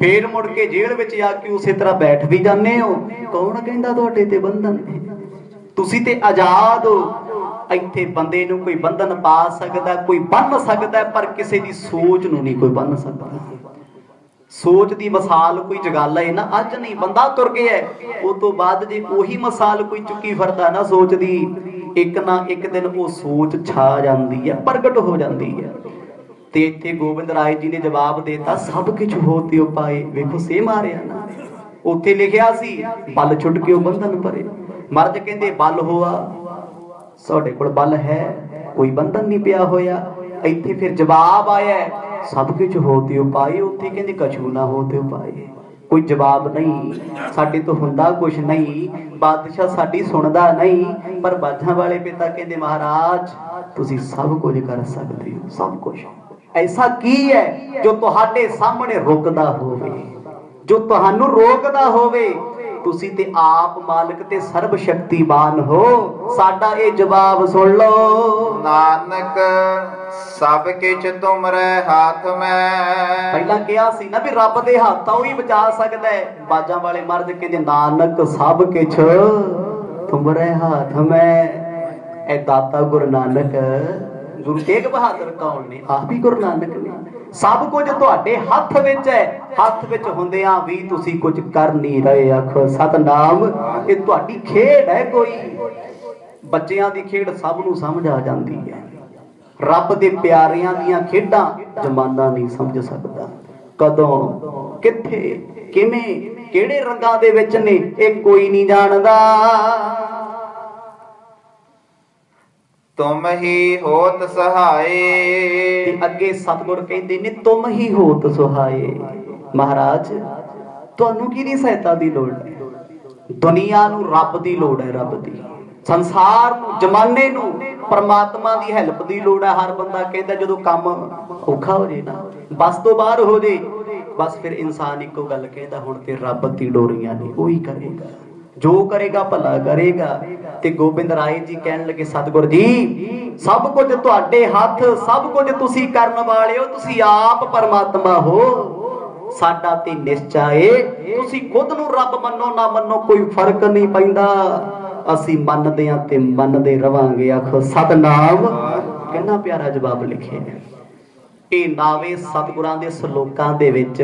ਫੇਰ ਮੁੜ ਕੇ ਜੇਲ੍ਹ ਵਿੱਚ ਜਾ ਕੇ ਉਸੇ ਤਰ੍ਹਾਂ ਬੈਠ ਵੀ ਜਾਂਦੇ ਹੋ। ਕੌਣ ਕਹਿੰਦਾ ਤੁਹਾਡੇ ਤੇ ਬੰਧਨ ਨੇ? ਤੁਸੀਂ ਤੇ ਆਜ਼ਾਦ ਹੋ। ਇੱਥੇ ਬੰਦੇ ਨੂੰ ਕੋਈ ਬੰਧਨ ਪਾ ਸਕਦਾ, ਕੋਈ ਬੰਨ ਸਕਦਾ, ਪਰ ਕਿਸੇ ਦੀ ਸੋਚ ਨੂੰ ਨਹੀਂ ਕੋਈ ਬੰਨ ਸਕਦਾ। ਸੋਚ ਦੀ ਮਿਸਾਲ ਕੋਈ ਜਗਾਲਾ ਹੈ ਨਾ, ਅੱਜ ਨਹੀਂ ਬੰਦਾ ਤੁਰ ਗਿਆ, ਉਹ ਤੋਂ ਬਾਅਦ ਜੇ ਉਹੀ ਮਿਸਾਲ ਕੋਈ ਚੁੱਕੀ ਫਿਰਦਾ ਨਾ ਸੋਚ ਦੀ, ਇੱਕ ਨਾ ਇੱਕ ਦਿਨ ਉਹ ਸੋਚ ਛਾ ਜਾਂਦੀ ਹੈ, ਪ੍ਰਗਟ ਹੋ ਜਾਂਦੀ ਹੈ। ਤੇ ਇੱਥੇ ਗੋਬਿੰਦ ਰਾਏ ਜੀ ਨੇ ਜਵਾਬ ਦੇਤਾ ਸਭ ਕੁਝ ਹੋਤੇ ਉਪਾਏ। ਵੇਖੋ ਸੇ ਮਾਰਿਆ ਨਾ, ਉੱਥੇ ਲਿਖਿਆ ਸੀ ਬਲ ਛੁੱਟ ਕੇ ਉਹ ਬੰਧਨ ਭਰੇ। ਮਹਾਰਾਜ ਕਹਿੰਦੇ ਬਲ ਹੋਆ, ਸਾਡੇ ਕੋਲ ਬਲ ਹੈ, ਕੋਈ ਬੰਧਨ ਨਹੀਂ ਪਿਆ ਹੋਇਆ। ਇੱਥੇ ਫਿਰ ਜਵਾਬ ਆਇਆ ਸਭ ਕੁਝ ਹੋਤੇ ਉਪਾਏ। ਉੱਥੇ ਕਹਿੰਦੇ ਕਛੂ ਨਾ ਹੋਤੇ ਉਪਾਏ। ਕੋਈ ਜਵਾਬ ਨਹੀਂ, ਸਾਡੇ ਤੋਂ ਹੁੰਦਾ ਕੁਛ ਨਹੀਂ, ਬਾਦਸ਼ਾਹ ਸਾਡੀ ਸੁਣਦਾ ਨਹੀਂ। ਪਰ ਬਾਝਾਂ ਵਾਲੇ ਪਿਤਾ ਕਹਿੰਦੇ ਮਹਾਰਾਜ ਤੁਸੀਂ ਸਭ ਕੁਝ ਕਰ ਸਕਦੇ ਹੋ, ਸਭ ਕੁਝ। ਐਸਾ ਕੀ ਹੈ ਜੋ ਤੁਹਾਡੇ ਸਾਹਮਣੇ ਰੁਕਦਾ ਹੋਵੇ, ਜੋ ਤੁਹਾਨੂੰ ਰੋਕਦਾ ਹੋਵੇ? ਤੁਸੀਂ ਤੇ ਆਪ ਮਾਲਕ ਤੇ ਸਰਬ ਸ਼ਕਤੀਮਾਨ ਹੋ। ਸਾਡਾ ਇਹ ਜਵਾਬ ਸੁਣ ਲਓ। ਨਾਨਕ ਸਭ ਕਿਛ ਤੁਮਰੇ ਹੱਥ ਮੈਂ। ਪਹਿਲਾਂ ਕਿਹਾ ਸੀ ਨਾ ਵੀ ਰੱਬ ਦੇ ਹੱਥ ਆ, ਉਹ ਹੀ ਬਚਾ ਸਕਦਾ ਹੈ। ਬਾਜਾਂ ਵਾਲੇ ਮਰਦ ਕਹਿੰਦੇ ਨਾਨਕ ਸਭ ਕਿਛ ਤੁਮਰੇ ਹੱਥ ਮੈਂ। ਇਹ ਦਾਤਾ ਗੁਰੂ ਨਾਨਕ, ਗੁਰੂ ਤੇਗ ਬਹਾਦਰ ਕੌਣ ਨੇ? ਆਪ ਹੀ ਗੁਰੂ ਨਾਨਕ ਨੇ। ਸਭ ਕੁਝ ਤੁਹਾਡੇ ਹੱਥ ਵਿੱਚ ਹੈ। ਹੱਥ ਵਿੱਚ ਹੁੰਦਿਆਂ ਵੀ ਤੁਸੀਂ ਕੁਝ ਕਰ ਨਹੀਂ ਰਹੇ। ਆਖੋ ਸਤਨਾਮ। ਇਹ ਤੁਹਾਡੀ ਖੇਡ ਹੈ ਕੋਈ। ਬੱਚਿਆਂ ਦੀ ਖੇਡ ਸਭ ਨੂੰ ਸਮਝ ਆ ਜਾਂਦੀ ਹੈ। ਰੱਬ ਦੇ ਪਿਆਰਿਆਂ ਦੀਆਂ ਖੇਡਾਂ ਜ਼ਮਾਨਾ ਨਹੀਂ ਸਮਝ ਸਕਦਾ। ਕਦੋਂ, ਕਿੱਥੇ, ਕਿਵੇਂ, ਕਿਹੜੇ ਰੰਗਾਂ ਦੇ ਵਿੱਚ ਨੇ, ਇਹ ਕੋਈ ਨਹੀਂ ਜਾਣਦਾ। ਤੁਮ ਹੀ ਹੋਤ ਸਹਾਏ। ਤੇ ਅੱਗੇ ਸਤਿਗੁਰ ਕਹਿੰਦੇ ਨੇ ਤੁਮ ਹੀ ਹੋਤ ਸੁਹਾਏ। ਮਹਾਰਾਜ ਤੁਹਾਨੂੰ ਕਿਹਦੀ ਸਹਾਇਤਾ ਦੀ ਲੋੜ ਹੈ? ਦੁਨੀਆ ਨੂੰ ਰੱਬ ਦੀ ਲੋੜ ਹੈ, ਰੱਬ ਦੀ। ਸੰਸਾਰ ਨੂੰ, ਜਮਾਨੇ ਨੂੰ ਪਰਮਾਤਮਾ ਦੀ ਹੈਲਪ ਦੀ ਲੋੜ ਹੈ। ਹਰ ਬੰਦਾ ਕਹਿੰਦਾ ਜਦੋਂ ਕੰਮ ਔਖਾ ਹੋ ਜੇ ਨਾ, ਬਸ ਤੋਂ ਬਾਹਰ ਹੋ ਜੇ, ਬਸ ਫਿਰ ਇਨਸਾਨ ਇੱਕੋ ਗੱਲ ਕਹਿੰਦਾ ਹੁਣ ਤੇ ਰੱਬ ਦੀ ਡੋਰੀਆਂ ਨੇ, ਉਹੀ ਕਰੇਗਾ, ਜੋ ਕਰੇਗਾ ਭਲਾ ਕਰੇਗਾ। ਤੇ ਗੋਬਿੰਦ ਰਾਏ ਜੀ ਕਹਿਣ ਲੱਗੇ ਸਤਿਗੁਰ ਜੀ ਸਭ ਕੁਝ ਤੁਹਾਡੇ ਹੱਥ, ਸਭ ਕੁਝ ਤੁਸੀਂ ਕਰਨ ਵਾਲੇ ਹੋ, ਤੁਸੀਂ ਆਪ ਪਰਮਾਤਮਾ ਹੋ। ਸਾਡਾ ਤੇ ਨਿਸ਼ਚਾ ਏ ਤੁਸੀਂ ਖੁਦ ਨੂੰ ਰੱਬ ਮੰਨੋ ਨਾ ਮੰਨੋ ਕੋਈ ਫਰਕ ਨਹੀਂ ਪੈਂਦਾ, ਅਸੀਂ ਮੰਨਦੇ ਹਾਂ ਤੇ ਮੰਨਦੇ ਰਵਾਂਗੇ। ਆਖੋ ਸਤਨਾਮ। ਕਿੰਨਾ ਪਿਆਰਾ ਜਵਾਬ ਲਿਖਿਆ। ਇਹ ਨਾਵੇਂ ਸਤਿਗੁਰਾਂ ਦੇ ਸ਼ਲੋਕਾਂ ਦੇ ਵਿੱਚ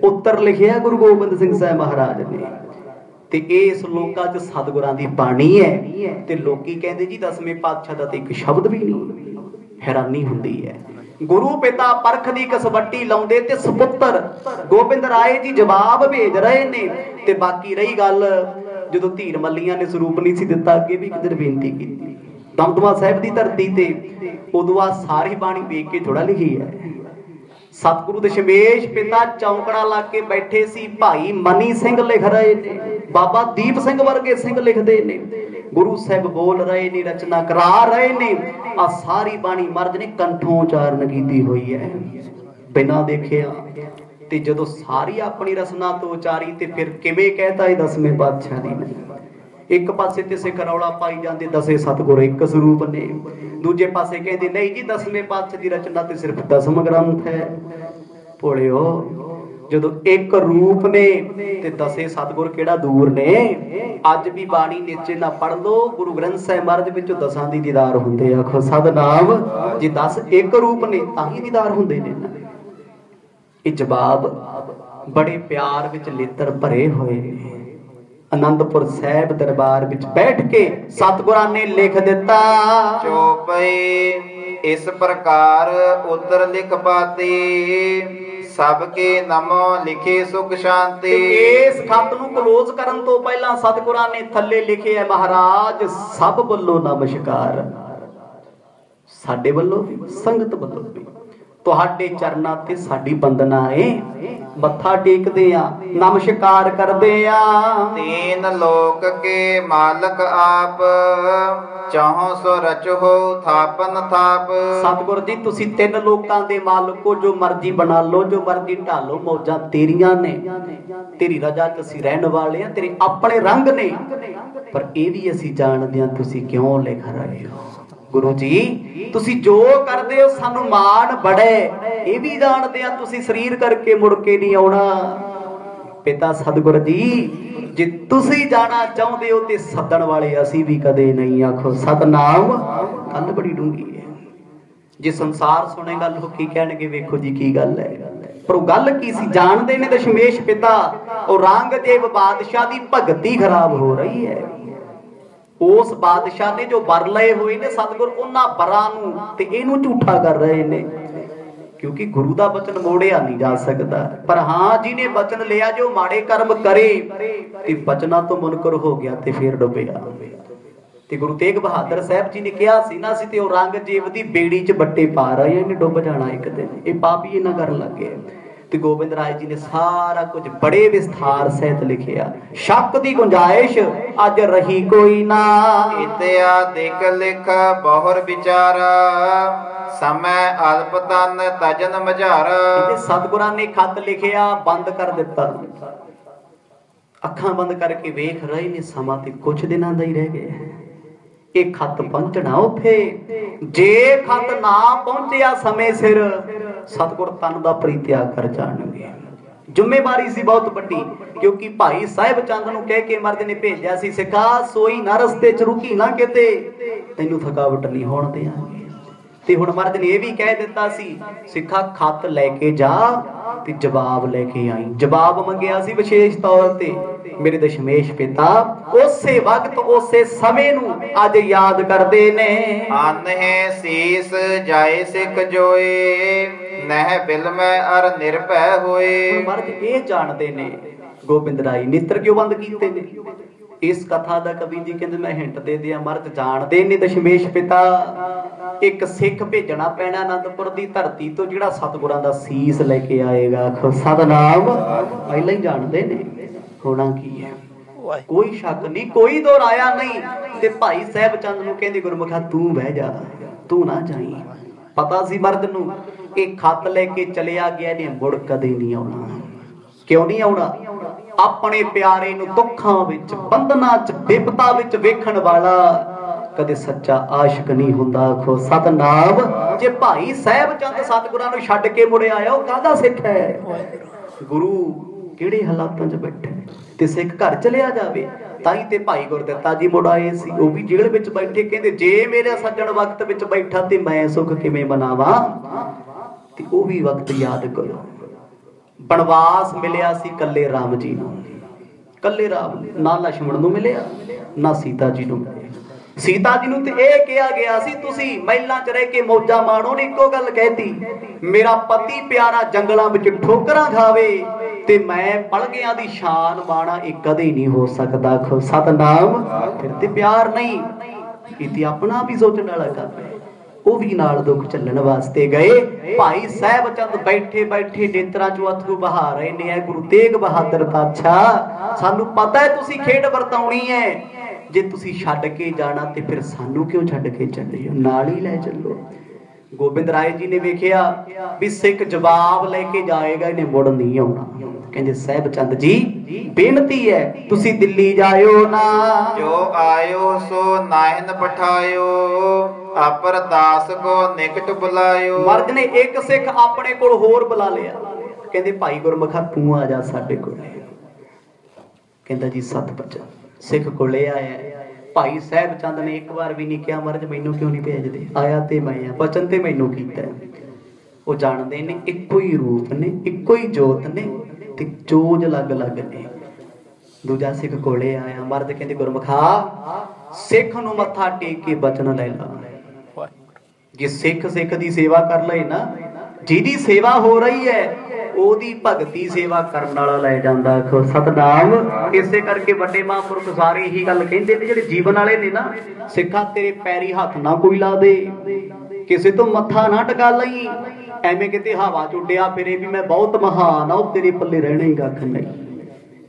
ਉੱਤਰ ਲਿਖਿਆ ਗੁਰੂ ਗੋਬਿੰਦ ਸਿੰਘ ਸਾਹਿਬ ਮਹਾਰਾਜ ਨੇ। ਤੇ ਇਹ ਸ਼ਲੋਕਾਂ 'ਚ ਸਤਿਗੁਰਾਂ ਦੀ ਬਾਣੀ ਹੈ। ਤੇ ਲੋਕੀ ਕਹਿੰਦੇ ਜੀ 10ਵੇਂ ਪਾਤਸ਼ਾਹ ਦਾ ਤੇ ਇੱਕ ਸ਼ਬਦ ਵੀ ਨਹੀਂ। ਹੈਰਾਨੀ ਹੁੰਦੀ ਹੈ। ਗੁਰੂ ਪਿਤਾ ਪਰਖ ਦੀ ਕਸਵੱਟੀ ਲਾਉਂਦੇ ਤੇ ਸੁਪੁੱਤਰ ਗੋਬਿੰਦ ਰਾਏ ਜੀ ਜਵਾਬ ਭੇਜ ਰਹੇ ਨੇ। ਤੇ ਬਾਕੀ ਰਹੀ ਗੱਲ, ਜਦੋਂ ਧੀਰ ਮੱਲੀਆਂ ਨੇ ਸਰੂਪ ਨਹੀਂ ਸੀ ਦਿੱਤਾ, ਅੱਗੇ ਵੀ ਕਿਤੇ ਬੇਨਤੀ ਕੀਤੀ ਦਮਦਮਾ ਸਾਹਿਬ ਦੀ ਧਰਤੀ ਤੇ, ਉਦੋਂ ਆ ਸਾਰੀ ਬਾਣੀ ਵੇਖ ਕੇ ਥੋੜਾ ਲਿਖੀ ਹੈ। ਸਤਿਗੁਰੂ ਦਸ਼ਮੇਸ਼ ਪਿਤਾ ਚੌਂਕੜਾ ਲਾ ਕੇ ਬੈਠੇ ਸੀ। ਭਾਈ ਮਨੀ ਸਿੰਘ ਲਿਖ ਰਹੇ ਨੇ, ਬਾਬਾ ਦੀਪ ਸਿੰਘ ਵਰਗੇ ਸਿੰਘ ਲਿਖਦੇ ਨੇ, ਗੁਰੂ ਸਾਹਿਬ ਬੋਲ ਰਹੇ ਨੇ, ਰਚਨਾ ਕਰਾ ਰਹੇ ਨੇ। ਆ ਸਾਰੀ ਬਾਣੀ ਮਹਾਰਾਜ ਨੇ ਕੰਠੋਂ ਉਚਾਰਨ ਕੀਤੀ ਹੋਈ ਹੈ ਬਿਨਾਂ ਦੇਖਿਆ। ਤੇ ਜਦੋਂ ਸਾਰੀ ਆਪਣੀ ਰਸਨਾ ਤੋਂ ਉਚਾਰੀ ਤੇ ਫਿਰ ਕਿਵੇਂ ਕਹਿਤਾ ਇਹ 10ਵੇਂ ਪਾਤਸ਼ਾਹ ਦੀ ਨਹੀਂ? ਇੱਕ ਪਾਸੇ ਤੇ ਸਿੱਖ ਰੌਲਾ ਪਾਈ ਜਾਂਦੇ ਦਸੇ ਸਤਿਗੁਰ ਇੱਕ ਸਰੂਪ ਨੇ, ਦੂਜੇ ਪਾਸੇ ਕਹਿੰਦੇ ਨਹੀਂ ਜੀ ਦਸਵੇਂ ਪਾਤਸ਼ਾਹ ਦੀ ਰਚਨਾ ਤੇ ਸਿਰਫ ਦਸਮ ਗ੍ਰੰਥ ਹੈ। ਭੋਲਿਓ, ਜਦੋਂ ਇੱਕ ਰੂਪ ਨੇ ਤੇ ਦਸੇ ਸਤਿਗੁਰ ਕਿਹੜਾ ਦੂਰ ਨੇ। ਅੱਜ ਵੀ ਬਾਣੀ ਨੀਚੇ ਨਾ ਪੜ ਲੋ, ਗੁਰੂ ਗ੍ਰੰਥ ਸਾਹਿਬ ਮਹਾਰਾਜ ਵਿੱਚੋਂ ਦਸਾਂ ਦੀ ਦੀਦਾਰ ਹੁੰਦੇ। ਆਖੋ ਸਤਿਨਾਮ। ਜੇ 10 ਇੱਕ ਰੂਪ ਨੇ ਤਾਂ ਹੀ ਦੀਦਾਰ ਹੁੰਦੇ ਨੇ। ਇਹ ਜਵਾਬ ਬੜੇ ਪਿਆਰ ਵਿੱਚ ਲੇਤਰ ਭਰੇ ਹੋਏ ਨੇ। ਆਨੰਦਪੁਰ ਸਾਹਿਬ ਦਰਬਾਰ ਵਿੱਚ ਬੈਠ ਕੇ ਸਤਿਗੁਰਾਂ ਨੇ ਲਿਖ ਦਿੱਤਾ, ਚੋਪਈ ਇਸ ਪ੍ਰਕਾਰ ਉਤਰ ਲਿਖ ਪਾਤੀ, ਸਭ ਕੇ ਨਮੋ ਲਿਖੇ ਸੁਖ ਸ਼ਾਂਤੀ। ਇਸ ਖੱਤ ਨੂੰ ਕਲੋਜ਼ ਕਰਨ ਤੋਂ ਪਹਿਲਾਂ ਸਤਿਗੁਰਾਂ ਨੇ ਥੱਲੇ ਲਿਖਿਆ, ਮਹਾਰਾਜ ਸਭ ਵੱਲੋਂ ਨਮਸਕਾਰ, ਸਾਡੇ ਵੱਲੋਂ ਵੀ ਸੰਗਤ ਵੱਲੋਂ ਵੀ ਤੁਹਾਡੇ ਚਰਨਾਂ ਤੇ ਸਾਡੀ ਬੰਦਨਾ ਏ। ਮੱਥਾ ਟੇਕਦੇ ਆ, ਨਮਸਕਾਰ ਕਰਦੇ ਆ। ਤੀਨ ਲੋਕ ਕੇ ਮਾਲਕ ਆਪ, ਚਾਹੋ ਸੋ ਰਚੋ ਥਾਪਨ ਥਾਪ। ਸਤਿਗੁਰ ਜੀ ਤੁਸੀਂ 3 ਲੋਕਾਂ ਦੇ ਮਾਲਕ ਹੋ, ਜੋ ਮਰਜ਼ੀ ਬਣਾ ਲਓ, ਜੋ ਮਰਜ਼ੀ ਢਾਲੋ, ਮੌਜਾਂ ਤੇਰੀਆਂ ਨੇ, ਤੇਰੀ ਰਜ਼ਾ ਚ ਅਸੀਂ ਰਹਿਣ ਵਾਲੇ ਆ, ਤੇਰੇ ਆਪਣੇ ਰੰਗ ਨੇ। ਪਰ ਇਹ ਵੀ ਅਸੀਂ ਜਾਣਦੇ ਹਾਂ ਤੁਸੀਂ ਕਿਉਂ ਲਿਖ ਰਹੇ ਹੋ। ਗੁਰੂ ਜੀ ਤੁਸੀਂ ਜੋ ਕਰਦੇ ਹੋ ਸਾਨੂੰ ਮਾਣ ਬੜੇ, ਇਹ ਵੀ ਜਾਣਦੇ ਆ ਤੁਸੀਂ ਸਰੀਰ ਕਰਕੇ ਮੁੜ ਕੇ ਨਹੀਂ ਆਉਣਾ। ਪਿਤਾ ਸਤਿਗੁਰ ਜੀ ਜੇ ਤੁਸੀਂ ਜਾਣਾ ਚਾਹੁੰਦੇ ਹੋ ਤੇ ਸੱਦਣ ਵਾਲੇ ਅਸੀਂ ਵੀ ਕਦੇ ਨਹੀਂ। ਆਖੋ ਸਤਨਾਮ। ਗੱਲ ਬੜੀ ਡੂੰਘੀ ਹੈ, ਜੇ ਸੰਸਾਰ ਸੁਣੇਗਾ ਲੋਕ ਕੀ ਕਹਿਣਗੇ, ਵੇਖੋ ਜੀ ਕੀ ਗੱਲ ਹੈ। ਪਰ ਉਹ ਗੱਲ ਕੀ ਸੀ ਜਾਣਦੇ ਨੇ ਦਸ਼ਮੇਸ਼ ਪਿਤਾ। ਉਹ ਔਰੰਗਜ਼ੇਬ ਬਾਦਸ਼ਾਹ ਦੀ ਭਗਤੀ ਖਰਾਬ ਹੋ ਰਹੀ ਹੈ। ਉਸ ਬਾਦਸ਼ਾਹ ਨੇ ਜੋ ਵਰ ਲਏ ਹੋਏ ਨੇ ਸਤਿਗੁਰ, ਉਹਨਾਂ ਵਰਾਂ ਨੂੰ ਤੇ ਇਹਨੂੰ ਝੂਠਾ ਕਰ ਰਹੇ ਨੇ, ਕਿਉਂਕਿ ਗੁਰੂ ਦਾ ਬਚਨ ਮੋੜਿਆ ਨਹੀਂ ਜਾ ਸਕਦਾ। ਪਰ ਹਾਂ ਜਿਹਨੇ ਬਚਨ ਲਿਆ, ਜੋ ਮਾੜੇ ਕਰਮ ਕਰੇ ਤੇ ਬਚਨਾਂ ਤੋਂ ਮੁਨਕਰ ਹੋ ਗਿਆ ਤੇ ਫੇਰ ਡੁੱਬਿਆ। ਤੇ ਗੁਰੂ ਤੇਗ ਬਹਾਦਰ ਸਾਹਿਬ ਜੀ ਨੇ ਕਿਹਾ ਸੀ ਨਾ, ਅਸੀਂ ਤੇ ਔਰੰਗਜ਼ੇਬ ਦੀ ਬੇੜੀ 'ਚ ਬੱਟੇ ਪਾ ਰਹੇ ਹਾਂ, ਇਹਨੇ ਡੁੱਬ ਜਾਣਾ ਇੱਕ ਦਿਨ। ਇਹ ਪਾਪ ਹੀ ਇਹਨਾਂ ਕਰਨ ਲੱਗੇ। ਤੇ ਗੋਬਿੰਦ ਰਾਏ ਜੀ ਨੇ ਸਾਰਾ ਕੁਝ ਬੜੇ ਵਿਸਥਾਰ ਸਹਿਤ ਲਿਖਿਆ। ਸ਼ੱਕ ਦੀ ਗੁੰਜਾਇਸ਼ ਅੱਜ ਰਹੀ ਕੋਈ ਨਾ, ਇਤਿਆਦਿਕ ਲਿਖ ਬਹੁਰ ਵਿਚਾਰਾ, ਸਮੈ ਅਲਪ ਤਨ ਤਜਨ ਮਝਾਰਾ। ਸਤਿਗੁਰਾਂ ਨੇ ਖੱਤ ਲਿਖਿਆ, ਬੰਦ ਕਰ ਦਿੱਤਾ, ਅੱਖਾਂ ਬੰਦ ਕਰਕੇ ਵੇਖ ਰਹੇ ਨੇ, ਸਮਾਂ ਤੇ ਕੁਝ ਦਿਨਾਂ ਦਾ ਹੀ ਰਹਿ ਗਿਆ। ਇਹ ਖੱਤ ਪਹੁੰਚਣਾ ਉੱਥੇ, ਜੇ ਖੱਤ ਨਾ ਪਹੁੰਚਿਆ ਸਮੇਂ ਸਿਰ ਸਤਿਗੁਰ ਤਨ ਦਾ ਪਰਿਤਿਆਗ ਕਰ ਜਾਣਗੇ। ਜ਼ਿੰਮੇਵਾਰੀ ਸੀ ਬਹੁਤ ਵੱਡੀ, ਕਿਉਂਕਿ ਭਾਈ ਸਾਹਿਬ ਚੰਦ ਨੂੰ ਕਹਿ ਕੇ ਮਰਦ ਨੇ ਭੇਜਿਆ ਸੀ, ਸਿੱਖਾ ਸੋਈ ਨਾ ਰਸਤੇ ਚ ਰੁਕੀ ਨਾ ਕਿਤੇ, ਤੈਨੂੰ ਥਕਾਵਟ ਨਹੀਂ ਹੋਣ ਦਿਆਂਗੇ। ਤੇ ਹੁਣ ਮਰਦ ਨੇ ਇਹ ਵੀ ਕਹਿ ਦਿੱਤਾ ਸੀ, ਸਿੱਖਾ ਖੱਤ ਲੈ ਕੇ ਜਾ ਤੇ ਜਵਾਬ ਲੈ ਕੇ ਆਈ। ਜਵਾਬ ਮੰਗਿਆ ਸੀ ਵਿਸ਼ੇਸ਼ ਤੌਰ ਤੇ ਮੇਰੇ ਦਸ਼ਮੇਸ਼ ਪਿਤਾ। ਉਸੇ ਵਕਤ ਉਸੇ ਸਮੇਂ ਨੂੰ ਅੱਜ ਯਾਦ ਕਰਦੇ ਨੇ। ਆਨਹਿ ਸੀਸ ਜਾਏ ਸਿੱਖ ਜੋਏ, ਨਹਿ ਬਿਲ ਮੈਂ ਅਰ ਨਿਰਭੈ ਹੋਏ। ਮਰਦ ਇਹ ਜਾਣਦੇ ਨੇ ਗੋਬਿੰਦ ਰਾਏ ਨੇਤਰ ਕਿਉਂ ਬੰਦ ਕੀਤੇ ਨੇ। ਇਸ ਕਥਾ ਦਾ ਕਵੀ ਜੀ ਕਹਿੰਦੇ ਮੈਂ ਹਿੰਟ ਦੇ ਦਿਆਂ, ਮਰਦ ਜਾਣਦੇ ਨੇ ਦਸ਼ਮੇਸ਼ ਪਿਤਾ ਇੱਕ ਸਿੱਖ ਭੇਜਣਾ ਪੈਣਾ ਆਨੰਦਪੁਰ ਦੀ ਧਰਤੀ ਤੋਂ, ਜਿਹੜਾ ਸਤਿਗੁਰਾਂ ਦਾ ਸੀਸ ਲੈ ਕੇ ਆਏਗਾ। ਸਤਨਾਮ। ਪਹਿਲਾਂ ਹੀ ਜਾਣਦੇ ਨੇ ਹੋਣਾ ਕੀ ਹੈ, ਕੋਈ ਸ਼ੱਕ ਨਹੀਂ, ਕੋਈ ਦੋਰਾਇਆ ਨਹੀਂ। ਤੇ ਭਾਈ ਸਾਹਿਬ ਚੰਦ ਨੂੰ ਕਹਿੰਦੇ, ਗੁਰਮੁਖਾ ਤੂੰ ਬਹਿ ਜਾ, ਤੂੰ ਨਾ ਜਾਈ। ਪਤਾ ਸੀ ਮਰਦ ਨੂੰ ਇਹ ਖੱਤ ਲੈ ਕੇ ਚਲਿਆ ਗਿਆ, ਇਹਨੇ ਮੁੜ ਕਦੇ ਨਹੀਂ ਆਉਣਾ। ਕਿਉਂ ਨਹੀਂ ਆਉਣਾ? ਆਪਣੇ ਪਿਆਰੇ ਨੂੰ ਦੁੱਖਾਂ ਵਿੱਚ, ਬੰਧਨਾਂ 'ਚ, ਵਿਪਤਾ ਵਿੱਚ ਵੇਖਣ ਵਾਲਾ ਕਦੇ ਸੱਚਾ ਆਸ਼ਿਕ ਨਹੀਂ ਹੁੰਦਾ। ਆਖੋ ਸਤਨਾਮ। ਜੇ ਭਾਈ ਸਾਹਿਬ ਚੰਦ ਸਤਿਗੁਰਾਂ ਨੂੰ ਛੱਡ ਕੇ ਮੁੜ ਆਇਆ, ਉਹ ਕਾਹਦਾ ਸਿੱਖ ਹੈ? ਗੁਰੂ ਕਿਹੜੇ ਹਾਲਾਤਾਂ 'ਚ ਬੈਠੇ ਤੇ ਸਿੱਖ ਘਰ ਚਲਿਆ ਜਾਵੇ। ਤਾਂ ਹੀ ਤੇ ਭਾਈ ਗੁਰਦਿੱਤਾ ਜੀ ਮੁੜ ਆਏ ਸੀ, ਉਹ ਵੀ ਜੇਲ੍ਹ ਵਿੱਚ ਬੈਠੇ। ਕਹਿੰਦੇ ਜੇ ਮੇਰੇ ਸੱਜਣ ਵਕਤ ਵਿੱਚ ਬੈਠਾ ਤੇ ਮੈਂ ਸੁੱਖ ਕਿਵੇਂ ਮਨਾਵਾਂ। ਤੇ ਉਹ ਵੀ ਵਕਤ ਯਾਦ ਕਰੋ, ਬਨਵਾਸ ਮਿਲਿਆ ਸੀ ਕੱਲੇ ਰਾਮ ਜੀ ਨੂੰ, ਕੱਲੇ ਰਾਮ, ਨਾ ਲక్ష్మణ ਨੂੰ ਮਿਲਿਆ ਨਾ ਸੀਤਾ ਜੀ ਨੂੰ ਮਿਲਿਆ। ਸੀਤਾ ਜੀ ਨੂੰ ਤੇ ਇਹ ਕਿਹਾ ਗਿਆ ਸੀ ਤੁਸੀਂ ਮਹਿਲਾਂ 'ਚ ਰਹਿ ਕੇ ਮੌਜਾਂ ਮਾਣੋ। ਨੇ ਇੱਕੋ ਗੱਲ ਕਹਿਤੀ, ਮੇਰਾ ਪਤੀ ਪਿਆਰਾ ਜੰਗਲਾਂ ਵਿੱਚ ਠੋਕਰਾਂ ਖਾਵੇ ਤੇ ਮੈਂ ਪਲਗਿਆਂ ਦੀ ਸ਼ਾਨ ਮਾਣਾ, ਇਹ ਕਦੇ ਨਹੀਂ ਹੋ ਸਕਦਾ। ਆਖੋ ਸਤਨਾਮ। ਫਿਰ ਤੇ ਪਿਆਰ ਨਹੀਂ, ਇਹ ਤੇ ਆਪਣਾ ਵੀ ਸੋਚਣ ਵਾਲਾ ਕੰਮ ਹੈ। ਉਹ ਵੀ ਨਾਲ ਦੁੱਖ ਚੱਲਣ ਵਾਸਤੇ ਗਏ। ਭਾਈ ਸਾਹਿਬ ਚੰਦ ਬੈਠੇ ਬੈਠੇ ਨੇਤਰਾਂ 'ਚੋਂ ਅਥਰੂ ਬਹਾ ਰਹੇ ਨੇ। ਗੁਰੂ ਤੇਗ ਬਹਾਦਰ ਪਾਤਸ਼ਾਹ ਸਾਨੂੰ ਪਤਾ ਹੈ ਤੁਸੀਂ ਖੇਡ ਵਰਤਾਉਣੀ ਹੈ, ਜੇ ਤੁਸੀਂ ਛੱਡ ਕੇ ਜਾਣਾ ਤੇ ਫਿਰ ਸਾਨੂੰ ਕਿਉਂ ਛੱਡ ਕੇ ਚੱਲੇ ਹੋ, ਨਾਲ ਹੀ ਲੈ ਚੱਲੋ। ਗੋਬਿੰਦ ਰਾਏ ਜੀ ਨੇ ਵੇਖਿਆ ਵੀ ਸਿੱਖ ਜਵਾਬ ਲੈ ਕੇ ਜਾਏਗਾ, ਇਹਨੇ ਮੁੜ ਨਹੀਂ ਆਉਣਾ। कहंदे साहिब चंद जी बेनती है तुसी दिल्ली जायो ना, जो आयो सो नाहिन पठायो, अपर दास को निकट बुलायो। मर्द ने एक सिख अपने कोल होर बुला लिया, कहंदे भाई गुरमुखा तू आ जा साडे कोल। कहंदा जी सतबचन सिख कोले आया। भाई साहिब चंद ने एक बार भी नहीं कहा महाराज मैनू क्यों नहीं भेजदे, आया ते मैं आ, बचन ते मैनू कीता। वो जानते ने इक्को ही रूप ने, इक्को ही जोत ने, ते चोज अलग अलग ने। दूजा सिख कोले आया, मर्द कहंदे गुरमुखा सिख नूं मत्था टेक के बचन ले ला। जे सिख सिख दी सेवा कर ले ना, जिहदी सेवा हो रही है ओदी भगती सेवा करन वाला ले जांदा। सतनाम। इसे करके वड्डे महापुरुष सारे यही गल कहंदे ने, जिहड़े जीवन वाले ने ना, सिखा तेरे पैरी हथ ना कोई ला दे, किसी तो मत्था ना टका लई, एवें किते हवा चुड्डिया फिरे भी मैं बहुत महान आ, तेरे पल्ले रहना ही कख नहीं।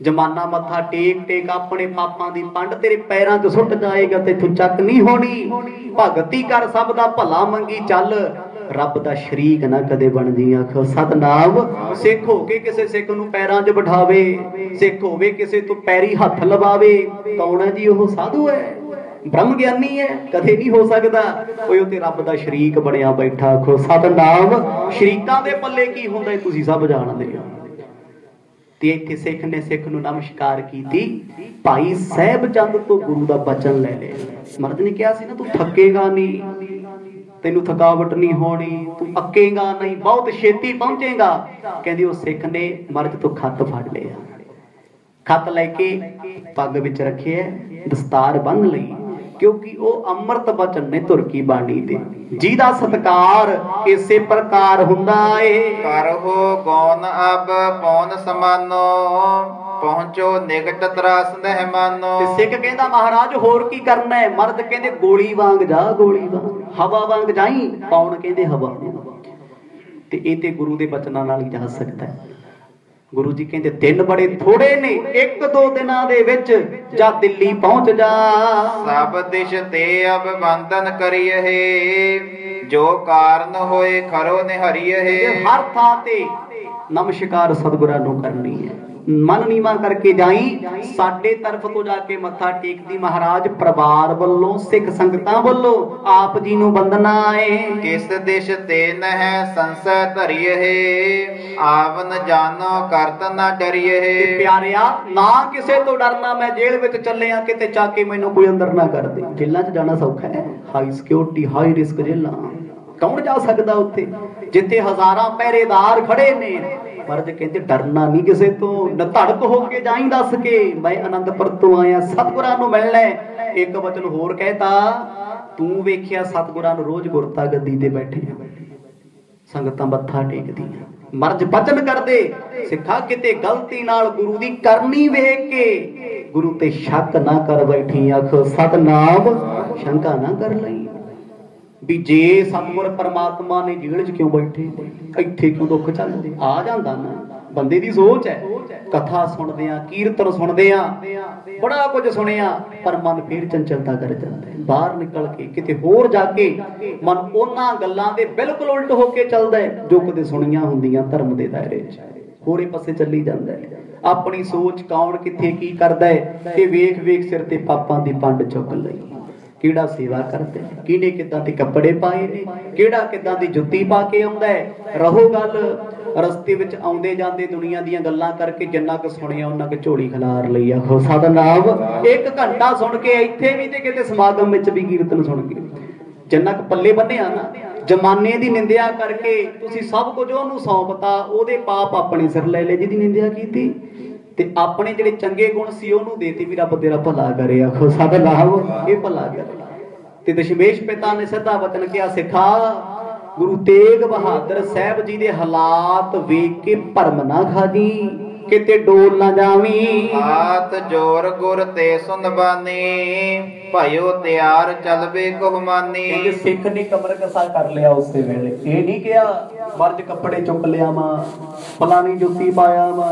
जमाना मत्था टेक टेक अपने पापां दी पंड तेरे पैरां 'च सुट जाएगा, ते तू चक नहीं होनी। भगती कर सब दा भला मंगी चल, रब दा शरीक ना कदे बन जी। आखो सतनाम। सिख हो के किसे सिख नूं पैरां 'च बिठावे, सिख होवे किसे तो पैरी हथ लवावे, कौन है जी ओह? साधु है, ब्रह्म ज्ञानी है, कदे नहीं हो सकदा। ओए ते रब दा शरीक बनया बैठा। आखो सतनाम। शरीकां दे पल्ले की हुंदा तुसीं सब जाणदे हो। ते इत्थे सिख ने सिख नूं नमस्कार कीती। भाई साहिब चंद तो गुरु दा बचन ले लिया। मर्द ने कहा सी ना तू थकेगा नहीं, तेनू थकावट नहीं होनी, तू अकेगा नहीं, बहुत छेती पहुंचेगा। कहंदी उस सिख ने मर्द तो खत फड़ लिया, खत लेके पग विच रखे, दस्तार बन लई, क्योंकि वो अमृत बचन ने तुरकी बाणी दे, जिहदा सत्कार इसे प्रकार हुंदा है। करहो गौन अब पौन समानो, पहुंचो निकट त्रास नह मानो। ते सिख कहंदा महाराज होर की करना है? मर्द कहंदे गोली वांग जा, गोली वांग, हवा वांग जाई। पौन कहंदे हवा। ते इह ते गुरु दे बचनां नाल ही जा सकदा है। गुरु जी कहते दिन बड़े थोड़े ने, एक दो दिनां दे विच जा दिल्ली पहुंच जा। सब दिश ते अब बंधन करिए है, जो कारण होए खरो निहरिए है। हर थां ते नमस्कार सतगुरां नूं करनी है, मन नीवा करके जाई। साडे तरफ तो जाके मत्था टेकदी महाराज परिवार वल्लों, सिख संगतां वल्लों आप जी नूं वंदना है। किस दिश ते नह संशय धरिए है, आवन जानो करत ना डरिए है। प्यारिया ना किसे तो डरना, मैं जेल विच चलिया किते चाके मैनू कोई अंदर ना कर दे। जेलां च जाना सौखा है, हाई सिक्योरिटी हाई रिस्क जेलां, कौन जा सकदा उत्थे जिथे हजारां पहरेदार खड़े ने। मर्द कहते डरना नहीं किसे तो, न धड़क होके जाई दस के मैं आनंदपुर तो आया सतगुरां नूं मिलना। एक वचन होर कहता, तू वेखिया सतगुरां नूं रोज गुरता गद्दी ते बैठे संगतां मत्था टेकदियां, मर्ज बचन करदे। सिखा किते गलती नाल गुरु दी करनी वेख के गुरु ते शक ना कर बैठी। आखो सतनाम। शंका ना कर लई भी जे सतगुर परमात्मा ने जेल च क्यों बैठे, इत्थे क्यों दुख चलदे, आ जांदा ना। बंदे दी सोच है, कथा सुनदे आ, कीर्तन सुनदे आ, बड़ा कुछ सुनिया, पर मन फिर चंचलता कर जाता है। बाहर निकल के किते होर जाके मन उन्हां गल्लां दे बिल्कुल उल्ट होके चलदा है जो कदे सुनियां हुंदियां धर्म दे दायरे च, होरे पासे चली जांदा है। अपनी सोच कौन किथे की करदा है कि वेख वेख सिर ते पापां दी पंड चुक लई। किहड़ा सेवा करते, किने किदां दे कपड़े पाए ने, किहड़ा किदां दी जुत्ती पा के आउंदा है। रहो गल रस्ते विच आउंदे जांदे दुनिया दीयां गल्लां करके जिन्ना क सुनिया उन्ना क झोली खलार लई। आखो सतनाम। एक घंटा सुन के इत्थे भी ते किते समागम विच भी कीर्तन सुन के जिन्ना क पल्ले बन्निया ना, जमाने दी निंदिया करके तुसीं सब कुछ ओहनूं सौंपता, ओहदे पाप अपने सिर ले ले जिहदी निंदिया कीती, ते अपने जिहड़े चंगे गुण सी ओहनूं देते भी रब तेरा भला करे। आखो सतनाम। ये भला करे। ते दशमेश पिता ने सिद्धा वचन किया, सिखा गुरु तेग बहादुर साहब जी दे हालात वेख के भरम ना खाजी, किते डोल ना जावी। हाथ जोर गुर ते सुन बानी, भयो त्यार चलबे कुहमानी। सिख ने कमर कसा कर लिया उस वेले, ये नहीं किया मर्ज कपड़े चुक लिया वा, फलानी जुत्ती पाया वा,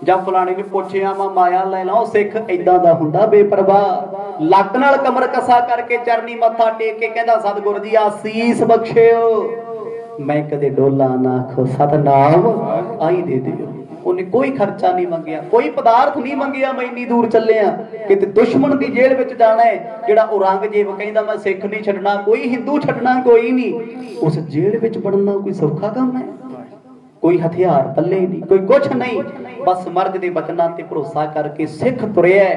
ਜਾਂ फलाने ने पुछया वा माया ले ला। सिख इदां दा हुंदा बेपरवाह, ਲੱਕ ਨਾਲ कमर कसा करके चरनी मत्था टेक के कहंदा सतगुर जी आसीस बख्शियो, मैं कदे डोला ना। आखो सतनाम। आई दे दियो ਉਹਨੇ ਕੋਈ ਖਰਚਾ ਨਹੀਂ ਮੰਗਿਆ, ਕੋਈ ਪਦਾਰਥ ਨਹੀਂ ਮੰਗਿਆ। ਮੈਂ ਇੰਨੀ ਦੂਰ ਚੱਲਿਆ, ਕਿਤੇ ਦੁਸ਼ਮਣ ਦੀ ਜੇਲ੍ਹ ਵਿੱਚ ਜਾਣਾ ਹੈ। ਜਿਹੜਾ ਔਰੰਗਜ਼ੇਬ ਕਹਿੰਦਾ ਮੈਂ ਸਿੱਖ ਨਹੀਂ ਛੱਡਣਾ, ਕੋਈ ਹਿੰਦੂ ਛੱਡਣਾ ਕੋਈ ਨਹੀਂ, ਉਸ ਜੇਲ੍ਹ ਵਿੱਚ ਵੜਨਾ ਕੋਈ ਸੌਖਾ ਕੰਮ ਹੈ? ਕੋਈ ਹਥਿਆਰ ਪੱਲੇ ਨਹੀਂ, ਕੋਈ ਕੁਛ ਨਹੀਂ। ਬਸ ਮਰਦ ਦੇ ਬਚਨਾਂ ਤੇ ਭਰੋਸਾ ਕਰਕੇ ਸਿੱਖ ਤੁਰਿਆ,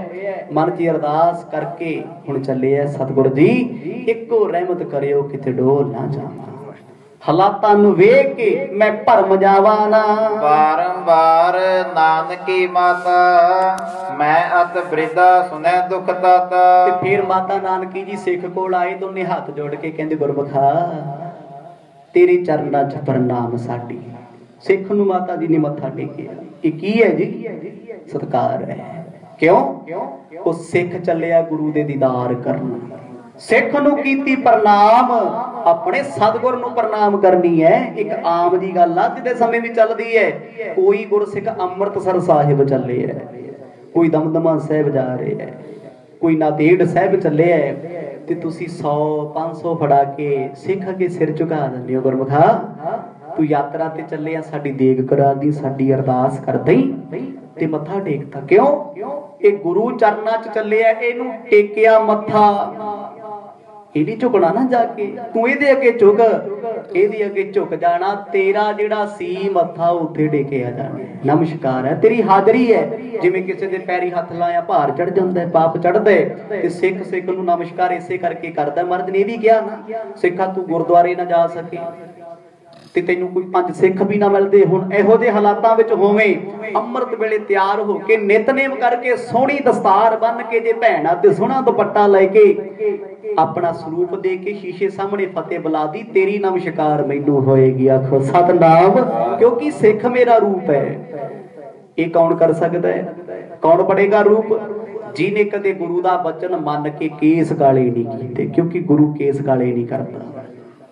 ਮਨ ਦੀ ਅਰਦਾਸ ਕਰਕੇ ਹੁਣ ਚੱਲਿਆ। ਸਤਿਗੁਰ ਜੀ ਇੱਕੋ ਰਹਿਮਤ ਕਰਿਓ ਕਿਤੇ ਡੋਲ ਨਾ ਜਾਵਾਂ, ਹਾਲਾਤਾਂ ਨੂੰ ਵੇਖ ਕੇ ਮੈਂ ਭਰਮ ਜਾਵਾਂ ਨਾ। ਬਾਰੰਬਾਰ ਨਾਨਕੀ ਮਾਤਾ ਮੈਂ ਅਤ ਬ੍ਰਿਧਾ ਸੁਨੈ ਦੁਖ ਦਾਤਾ। ਤੇ ਫਿਰ ਮਾਤਾ ਨਾਨਕੀ ਜੀ ਸਿੱਖ ਕੋਲ ਆਏ, ਦੋਨੇ ਹੱਥ ਜੋੜ ਕੇ ਕਹਿੰਦੇ ਗੁਰਮੁਖਾ ਤੇਰੇ ਚਰਨਾਂ 'ਚ ਪ੍ਰਣਾਮ ਸਾਡੀ। ਸਿੱਖ ਨੂੰ ਮਾਤਾ ਜੀ ਨੇ ਮੱਥਾ ਟੇਕਿਆ। ਇਹ ਕੀ ਹੈ ਜੀ? ਸਤਿਕਾਰ ਹੈ। ਕਿਉਂ? ਉਹ ਸਿੱਖ ਚੱਲਿਆ ਗੁਰੂ ਦੇ ਦੀਦਾਰ ਕਰਨ। ਸਿੱਖ ਨੂੰ ਕੀਤੀ ਪ੍ਰਣਾਮ, ਆਪਣੇ ਸਤਿਗੁਰ ਨੂੰ ਪ੍ਰਣਾਮ ਕਰਨੀ ਹੈ। ਇੱਕ ਆਮ ਦੀ ਗੱਲ ਆ, ਜਿਹਦੇ ਸਮੇਂ ਵੀ ਚੱਲਦੀ ਹੈ। ਕੋਈ ਗੁਰਸਿੱਖ ਅੰਮ੍ਰਿਤਸਰ ਸਾਹਿਬ ਚੱਲੇ ਹੈ, ਕੋਈ ਦਮਦਮਾ ਸਾਹਿਬ ਜਾ ਰਿਹਾ ਹੈ, ਕੋਈ ਨਾਂਦੇੜ ਸਾਹਿਬ ਚੱਲੇ ਹੈ, ਤੇ ਤੁਸੀਂ 100-500 ਫੜਾ ਕੇ ਸਿੱਖ ਅੱਗੇ ਸਿਰ ਝੁਕਾ ਦਿੰਦੇ ਹੋ। ਗੁਰਮੁਖਾ ਤੂੰ ਯਾਤਰਾ ਤੇ ਚੱਲੇ ਆ, ਸਾਡੀ ਦੇਗ ਕਰਾ ਦੀ, ਸਾਡੀ ਅਰਦਾਸ ਕਰ ਦਈ, ਤੇ ਮੱਥਾ ਟੇਕਤਾ। ਕਿਉਂ? ਇਹ ਗੁਰੂ ਚਰਨਾਂ 'ਚ ਚੱਲੇ ਆ, ਇਹਨੂੰ ਟੇਕਿਆ ਮੱਥਾ। ਇਹ ਨਹੀਂ ਝੁਕਣਾ ਨਾ ਜਾ ਕੇ, ਤੂੰ ਇਹਦੇ ਅੱਗੇ ਝੁਕ, ਇਹਦੇ ਅੱਗੇ ਝੁਕ ਜਾਣਾ। ਤੇਰਾ ਜਿਹੜਾ ਸੀ ਮੱਥਾ ਉੱਥੇ ਟੇਕਿਆ ਜਾਣਾ। ਨਮਸਕਾਰ ਹੈ, ਤੇਰੀ ਹਾਜ਼ਰੀ ਹੈ। ਜਿਵੇਂ ਕਿਸੇ ਦੇ ਪੈਰੀ ਹੱਥ ਲਾਇਆ ਭਾਰ ਚੜ ਜਾਂਦਾ, ਪਾਪ ਚੜਦਾ, ਤੇ ਸਿੱਖ ਨੂੰ ਨਮਸਕਾਰ ਇਸੇ ਕਰਕੇ ਕਰਦਾ। ਮਰਦ ਨੇ ਇਹ ਵੀ ਕਿਹਾ ਨਾ, ਸਿੱਖਾ ਤੂੰ ਗੁਰਦੁਆਰੇ ਨਾ ਜਾ ਸਕੇ ਤੇ ਤੈਨੂੰ ਕੋਈ 5 ਸਿੱਖ ਵੀ ਨਾ ਮਿਲਦੇ। ਹੁਣ ਇਹੋ ਜਿਹੇ ਹਾਲਾਤਾਂ ਵਿੱਚ ਹੋਵੇਂ, ਅੰਮ੍ਰਿਤ ਵੇਲੇ ਤਿਆਰ ਹੋ ਕੇ ਨਿਤਨੇਮ ਕਰਕੇ ਸੋਹਣੀ ਦਸਤਾਰ ਬੰਨ ਕੇ, ਜੇ ਭੈਣਾ ਤੇ ਸੋਹਣਾ ਦੁਪੱਟਾ ਲੈ ਕੇ, ਆਪਣਾ ਸਰੂਪ ਦੇ ਕੇ ਸ਼ੀਸ਼ੇ ਸਾਹਮਣੇ ਫਤਿਹ ਬੁਲਾ ਦੀ, ਤੇਰੀ ਨਮਸਕਾਰ ਮੈਨੂੰ ਹੋਏਗੀ। ਆਖੋ ਸਤਨਾਮ, ਕਿਉਂਕਿ ਸਿੱਖ ਮੇਰਾ ਰੂਪ ਹੈ। ਇਹ ਕੌਣ ਕਰ ਸਕਦਾ ਹੈ? ਕੌਣ ਪੜੇਗਾ ਰੂਪ? ਜਿਹਨੇ ਕਦੇ ਗੁਰੂ ਦਾ ਬਚਨ ਮੰਨ ਕੇ ਕੇਸ ਕਾਲੇ ਨਹੀਂ ਕੀਤੇ, ਕਿਉਂਕਿ ਗੁਰੂ ਕੇਸ ਕਾਲੇ ਨਹੀਂ ਕਰਦਾ।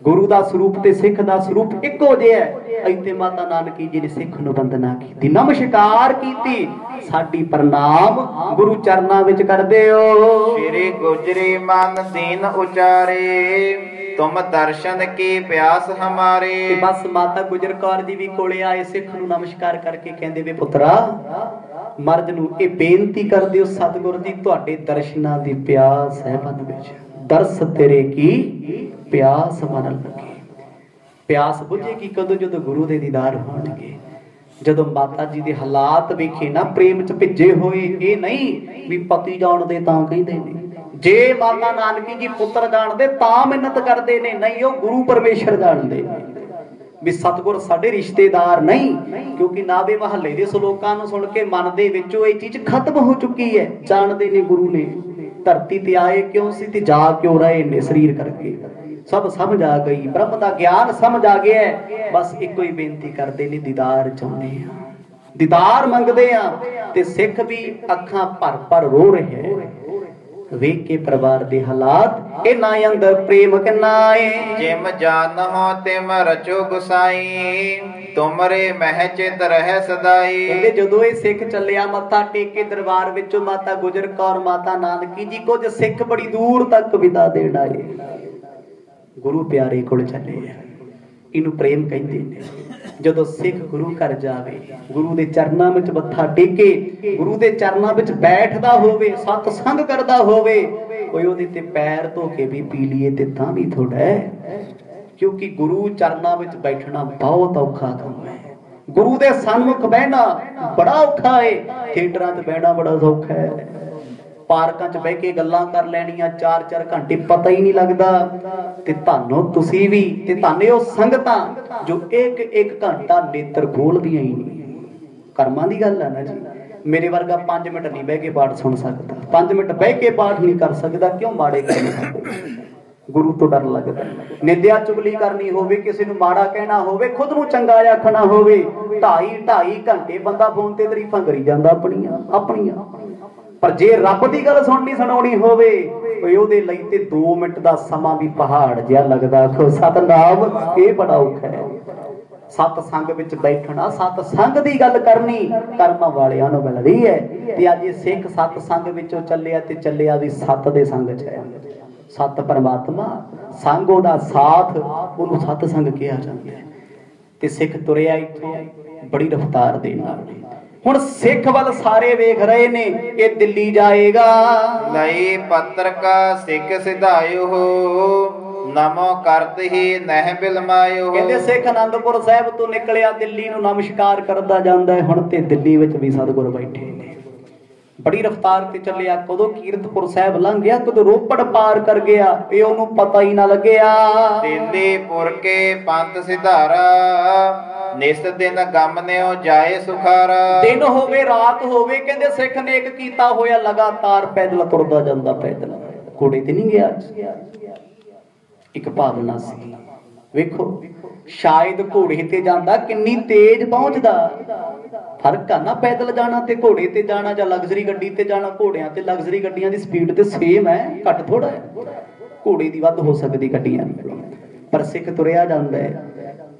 ਗੁਰੂ ਦਾ ਸਰੂਪ ਤੇ ਸਿੱਖ ਦਾ ਸਰੂਪ ਇੱਕੋ ਜਿਹਾ ਹੈ। ਇੱਥੇ ਮਾਤਾ ਨਾਨਕੀ ਜੀ ਨੇ ਸਿੱਖ ਨੂੰ ਬੰਦਨਾ ਕੀਤੀ, ਨਮਸਕਾਰ ਕੀਤੀ, ਸਾਡੀ ਪ੍ਰਣਾਮ ਗੁਰੂ ਚਰਨਾਂ ਵਿੱਚ ਕਰਦੇ ਹੋ। ਸ਼੍ਰੀ ਗੁਜਰੀ ਮਨ ਦੀਨ ਉਚਾਰੇ ਤੁਮ ਦਰਸ਼ਨ ਕੀ ਪਿਆਸ ਹਮਾਰੇ। ਤੇ ਬਸ ਮਾਤਾ ਗੁਜਰ ਕੌਰ ਜੀ ਵੀ ਕੋਲੇ ਆਏ, ਸਿੱਖ ਨੂੰ ਨਮਸਕਾਰ ਕਰਕੇ ਕਹਿੰਦੇ ਵੇ ਪੁੱਤਰਾ, ਮਰਦ ਨੂੰ ਇਹ ਬੇਨਤੀ ਕਰਦੇ ਹੋ, ਸਤਿਗੁਰ ਜੀ ਤੁਹਾਡੇ ਦਰਸ਼ਨਾਂ ਦੀ ਪਿਆਸ ਹੈ ਮਨ ਵਿੱਚ, ਦਰਸ ਤੇਰੇ ਕੀ ਪਿਆਸ ਮਨ ਲੱਗੇ। ਪਿਆਸ ਬੁਝੇਗੀ ਕਦੋਂ? ਜਦੋਂ ਗੁਰੂ ਦੇ ਦੀਦਾਰ ਹੋਣਗੇ। ਜਦੋਂ ਮਾਤਾ ਜੀ ਦੇ ਹਾਲਾਤ ਵੇਖੇ ਨਾ, ਪ੍ਰੇਮ ਚ ਭਿੱਜੇ ਹੋਏ, ਇਹ ਨਹੀਂ ਵੀ ਪਤੀ ਜਾਣਦੇ ਤਾਂ ਕਹਿੰਦੇ ਨੇ। ਜੇ ਮਾਤਾ ਨਾਨਕੀ ਜੀ ਪੁੱਤਰ ਜਾਣਦੇ ਤਾਂ ਮਿਹਨਤ ਕਰਦੇ ਨੇ, ਨਹੀਂ ਉਹ ਗੁਰੂ ਪਰਮੇਸ਼ਰ ਜਾਣਦੇ ਵੀ ਸਤਿਗੁਰ ਸਾਡੇ ਰਿਸ਼ਤੇਦਾਰ ਨਹੀਂ। ਕਿਉਂਕਿ ਨਾਵੇ ਮਹੱਲੇ ਦੇ ਸ਼ਲੋਕਾਂ ਨੂੰ ਸੁਣ ਕੇ ਮਨ ਦੇ ਵਿੱਚੋਂ ਇਹ ਚੀਜ਼ ਖਤਮ ਹੋ ਚੁੱਕੀ ਹੈ। ਜਾਣਦੇ ਨੇ ਗੁਰੂ ਨੇ ਧਰਤੀ ਤੇ ਆਏ ਕਿਉਂ ਸੀ ਤੇ ਜਾ ਕਿਉਂ ਰਹੇ ਨੇ, ਸਰੀਰ ਕਰਕੇ ਸਭ ਸਮਝ ਆ ਗਈ, ਬ੍ਰਹਮ ਦਾ ਗਿਆਨ ਸਮਝ ਆ ਗਿਆ। ਬਸ ਇੱਕੋ ਹੀ ਬੇਨਤੀ ਕਰਦੇ ਨੇ, ਦੀਦਾਰ ਚਾਹੁੰਦੇ ਆ, ਦੀਦਾਰ ਮੰਗਦੇ ਆ। ਤੇ ਸਿੱਖ ਵੀ ਅੱਖਾਂ ਭਰ ਭਰ ਰੋ ਰਹੇ ਹੈ ਵੇਖ ਕੇ ਪਰਿਵਾਰ ਦੇ ਹਾਲਾਤ। ਇਹਨਾਂ ਅੰਦਰ ਪ੍ਰੇਮ ਕਿੰਨਾ ਏ, ਜਿਮ ਜਾਨਹੁ ਤਿਮ ਰਚੋ ਗੁਸਾਈ, ਤੁਮਰੇ ਮਹਿ ਚਿਤ ਰਹਿ ਸਦਾਈ। ਕਹਿੰਦੇ ਜਦੋਂ ਇਹ ਸਿੱਖ ਚੱਲਿਆ ਮੱਥਾ ਟੇਕ ਕੇ ਦਰਬਾਰ ਵਿੱਚੋਂ, ਮਾਤਾ ਗੁਜਰ ਕੌਰ ਮਾਤਾ ਨਾਨਕੀ ਜੀ ਕੁਝ ਸਿੱਖ ਬੜੀ ਦੂਰ ਤੱਕ ਵਿਦਾ ਦੇਣ ਆਏ, ਗੁਰੂ ਪਿਆਰੇ ਕੋਲ ਚੱਲੇ ਆ। ਇਹਨੂੰ ਪ੍ਰੇਮ ਕਹਿੰਦੇ ਨੇ। ਜਦੋਂ ਸਿੱਖ ਗੁਰੂ ਘਰ ਜਾਵੇ, ਗੁਰੂ ਦੇ ਚਰਨਾਂ ਵਿੱਚ ਮੱਥਾ ਟੇਕੇ, ਗੁਰੂ ਦੇ ਚਰਨਾਂ ਵਿੱਚ ਬੈਠਦਾ ਹੋਵੇ, ਸਤ ਸੰਗ ਕਰਦਾ ਹੋਵੇ, ਕੋਈ ਉਹਦੇ ਤੇ ਪੈਰ ਧੋ ਕੇ ਵੀ ਪੀ ਲਈਏ ਤੇ ਤਾਂ ਵੀ ਥੋੜਾ ਹੈ। ਕਿਉਂਕਿ ਗੁਰੂ ਚਰਨਾਂ ਵਿੱਚ ਬੈਠਣਾ ਬਹੁਤ ਔਖਾ ਕੰਮ ਹੈ। ਗੁਰੂ ਦੇ ਸਨਮੁਖ ਬਹਿਣਾ ਬੜਾ ਔਖਾ ਹੈ। ਥੀਏਟਰਾਂ 'ਚ ਬਹਿਣਾ ਬੜਾ ਸੌਖਾ ਹੈ। ਪਾਰਕਾਂ 'ਚ ਬਹਿ ਕੇ ਗੱਲਾਂ ਕਰ ਲੈਣੀਆਂ 4-4 ਘੰਟੇ, ਪਤਾ ਹੀ ਨਹੀਂ ਲੱਗਦਾ। ਤੇ ਤੁਹਾਨੂੰ ਤੁਸੀਂ ਵੀ, ਤੇ ਧੰਨੇ ਉਹ ਸੰਗਤਾਂ ਜੋ ਇੱਕ ਘੰਟਾ ਨੇਤਰ ਖੋਲਦੀਆਂ ਹੀ ਨਹੀਂ। ਕਰਮਾਂ ਦੀ ਗੱਲ ਹੈ ਨਾ ਜੀ। ਮੇਰੇ ਵਰਗਾ 5 ਮਿੰਟ ਨਹੀਂ ਬਹਿ ਕੇ ਪਾਠ ਸੁਣ ਸਕਦਾ, 5 ਮਿੰਟ ਬਹਿ ਕੇ ਪਾਠ ਨਹੀਂ ਕਰ ਸਕਦਾ। ਕਿਉਂ? ਮਾੜੇ ਕੰਮ ਕਰਦੇ, ਗੁਰੂ ਤੋਂ ਡਰ ਲੱਗਦਾ। ਨਿੰਦਿਆ ਚੁਗਲੀ ਕਰਨੀ ਹੋਵੇ, ਕਿਸੇ ਨੂੰ ਮਾੜਾ ਕਹਿਣਾ ਹੋਵੇ, ਖੁਦ ਨੂੰ ਚੰਗਾ ਆਖਣਾ ਹੋਵੇ, 2.5 ਘੰਟੇ ਬੰਦਾ ਫੋਨ ਤੇ ਤਾਰੀਫਾਂ ਕਰੀ ਜਾਂਦਾ ਆਪਣੀਆਂ। ਪਰ ਜੇ ਰੱਬ ਦੀ ਗੱਲ ਸੁਣਨੀ ਸੁਣਾਉਣੀ ਹੋਵੇ, ਉਹਦੇ ਲਈ ਤੇ 2 ਮਿੰਟ ਦਾ ਸਮਾਂ ਵੀ ਪਹਾੜ ਜਿਹਾ ਲੱਗਦਾ। ਸਤਨਾਮ, ਇਹ ਬੜਾ ਔਖਾ ਹੈ। ਸਤ ਸੰਗ ਵਿੱਚ ਬੈਠਣਾ, ਸਤ ਸੰਗ ਦੀ ਗੱਲ ਕਰਨੀ ਕਰਮਾਂ ਵਾਲਿਆਂ ਨੂੰ ਮਿਲਦੀ ਹੈ। ਤੇ ਅੱਜ ਇਹ ਸਿੱਖ ਸਤ ਸੰਗ ਵਿੱਚੋਂ ਚੱਲਿਆ, ਤੇ ਚੱਲਿਆ ਵੀ ਸਤ ਦੇ ਸੰਗ 'ਚ ਹੈ। ਸਤ ਪਰਮਾਤਮਾ, ਸੰਗ ਉਹਦਾ ਸਾਥ, ਉਹਨੂੰ ਸਤ ਸੰਗ ਕਿਹਾ ਜਾਂਦਾ ਹੈ। ਤੇ ਸਿੱਖ ਤੁਰਿਆ ਇੱਥੋਂ बड़ी रफ्तार दे नाल। हुण सिख वल सारे वेख रहे ने, ये दिल्ली जाएगा। लई पत्र का सिख सिधायो हो, नमो करत ही नह बिलमायो। कहते सिख आनंदपुर साहिब तो निकलिया दिल्ली नूं नमस्कार करदा जांदा है। हुण ते दिल्ली विच भी सतगुर बैठे ने, बड़ी रफ्तार ते चलिया। कदों कीरतपुर साहिब लंघ गया, कदों रोपड़ पार कर गया, ये ओनू पता ही ना लग्या। दिल्लीपुर के पंत सिधारा, निस दिन गमनेओ जाए सुखारा। दिन होवे रात होवे, कहंदे सिख ने एक कीता होया, लगातार पैदल तुरदा जांदा। पैदल घोड़े ते नहीं गया, एक भावना सी। वेखो शायद घोड़े ते जांदा किन्नी तेज पहुंचदा। फर्क है ना पैदल जाना ते घोड़े ते जाना, या लग्जरी गड्डी ते जाना। घोड़ियां ते लग्जरी गड्डियां दी स्पीड ते सेम है, घट थोड़ा है। घोड़े दी वध हो सकदी गड्डियां, पर सिख तुरिया जांदा है।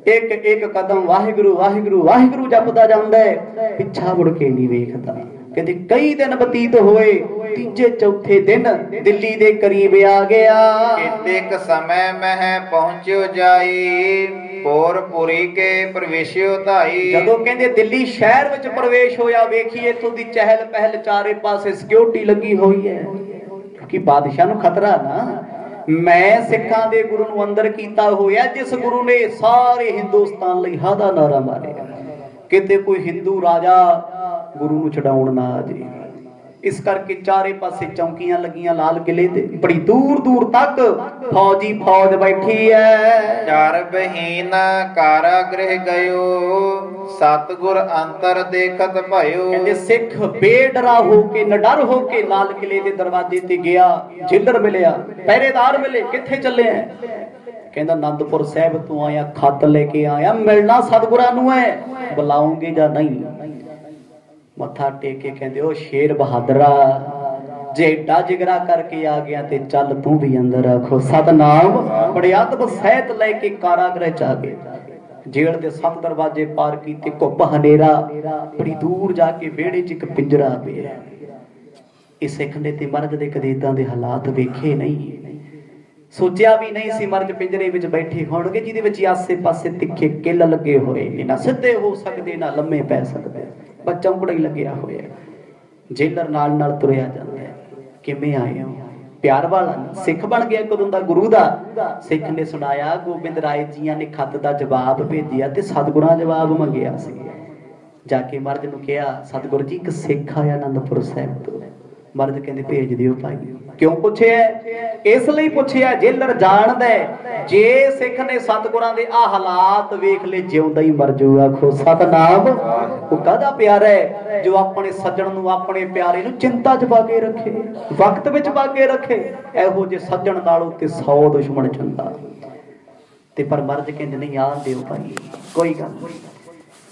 एक एक कदम वाहिगुरु वाहिगुरु वाहिगुरु जपदा जांदा है, पिछा मुड़ के नहीं वेखदा। कहते कई दिन बतीत होए, तीजे चौथे दिन दिल्ली दे करीब आ गया। कितेक समय में पहुंचो जाई, पोरपुरी के प्रवेशियो धाई। जदों कहंदे दिल्ली शहर विच प्रवेश होया, वेखिए इत्थों दी चहल पहल, चारे पासे सिक्योरिटी लगी हुई है, क्योंकि बादशाह नूं खतरा ना। मैं सिखां दे गुरु नूं अंदर कीता होया, जिस गुरु ने सारे हिंदुस्तान लई हादा नारा मारिया, किते कोई हिंदू राजा गुरु नूं छडाउण ना आ जाए। इस करके चारे पासे चौकियां लगियां लाल किले ते, बड़ी दूर दूर तक फौजी फौज बैठी है। चार बहीन कारागृह गयो, सतगुर अंतर देखत भयो। कहते सिख बेडरा होके निडर होके लाल किले के दरवाजे ते गया। जिलर मिलिया, पहरेदार मिले, किथे चले हैं? कहंदा आनंदपुर साहिब तो आया, खत लेके आया, मिलना सतगुरां नूं है, बुलाओगे या नहीं? मत्था टेक के कहंदे ओ शेर बहादरा, जे एडा जिगरा करके आ गया ते चल तू भी अंदर। आखो सतनाम। बड़े अदब सहित लेके कारागृह च आ गए। जेल दे 7 दरवाजे पार कीते, घुप हनेरा, बड़ी दूर जाके वेड़े च एक पिंजरा पिया। इस सिख ने ते मर्द दे कदे इदां दे हालात वेखे नहीं, सोचिया भी नहीं सी मर्द पिंजरे विच बैठे होणगे जिहदे विच आसे पासे तिखे किल लगे होए ने, ना सिद्धे हो सकदे ना लम्मे पै सकदे, बच्चा उकड़ा ही लग्या होया। जेलर नाल नाल तुरिया जांदा है, किवें आए हो? प्यार वाला सिख बन गया कदों दा गुरु दा। सिख ने सुनाया गोबिंद राय जियां ने खत दा जवाब भेजिया ते सतगुरां जवाब मंगिया सी। जाके मर्द नूं कहा सतगुर जी एक सिख आया आनंदपुर साहिब तो। मर्द कहंदे भेज दिओ भाई। क्यों पुछिया? इसलिए पुछिया जेलर जानदा है जे सिख ने सतगुरां दे आ हालात वेख ले जिउंदा ही मर जाऊ। आखो सतनाम। वो कादा प्यारा है जो अपने सज्जण नूं अपने प्यारे नूं चिंता च पा के रखे, वक्त विच पा के रखे। एहो जे सज्जण नालों ते 100 दुश्मन चंगा। ते पर मर्द कहंदे नहीं आ दिओ भाई कोई गल नहीं।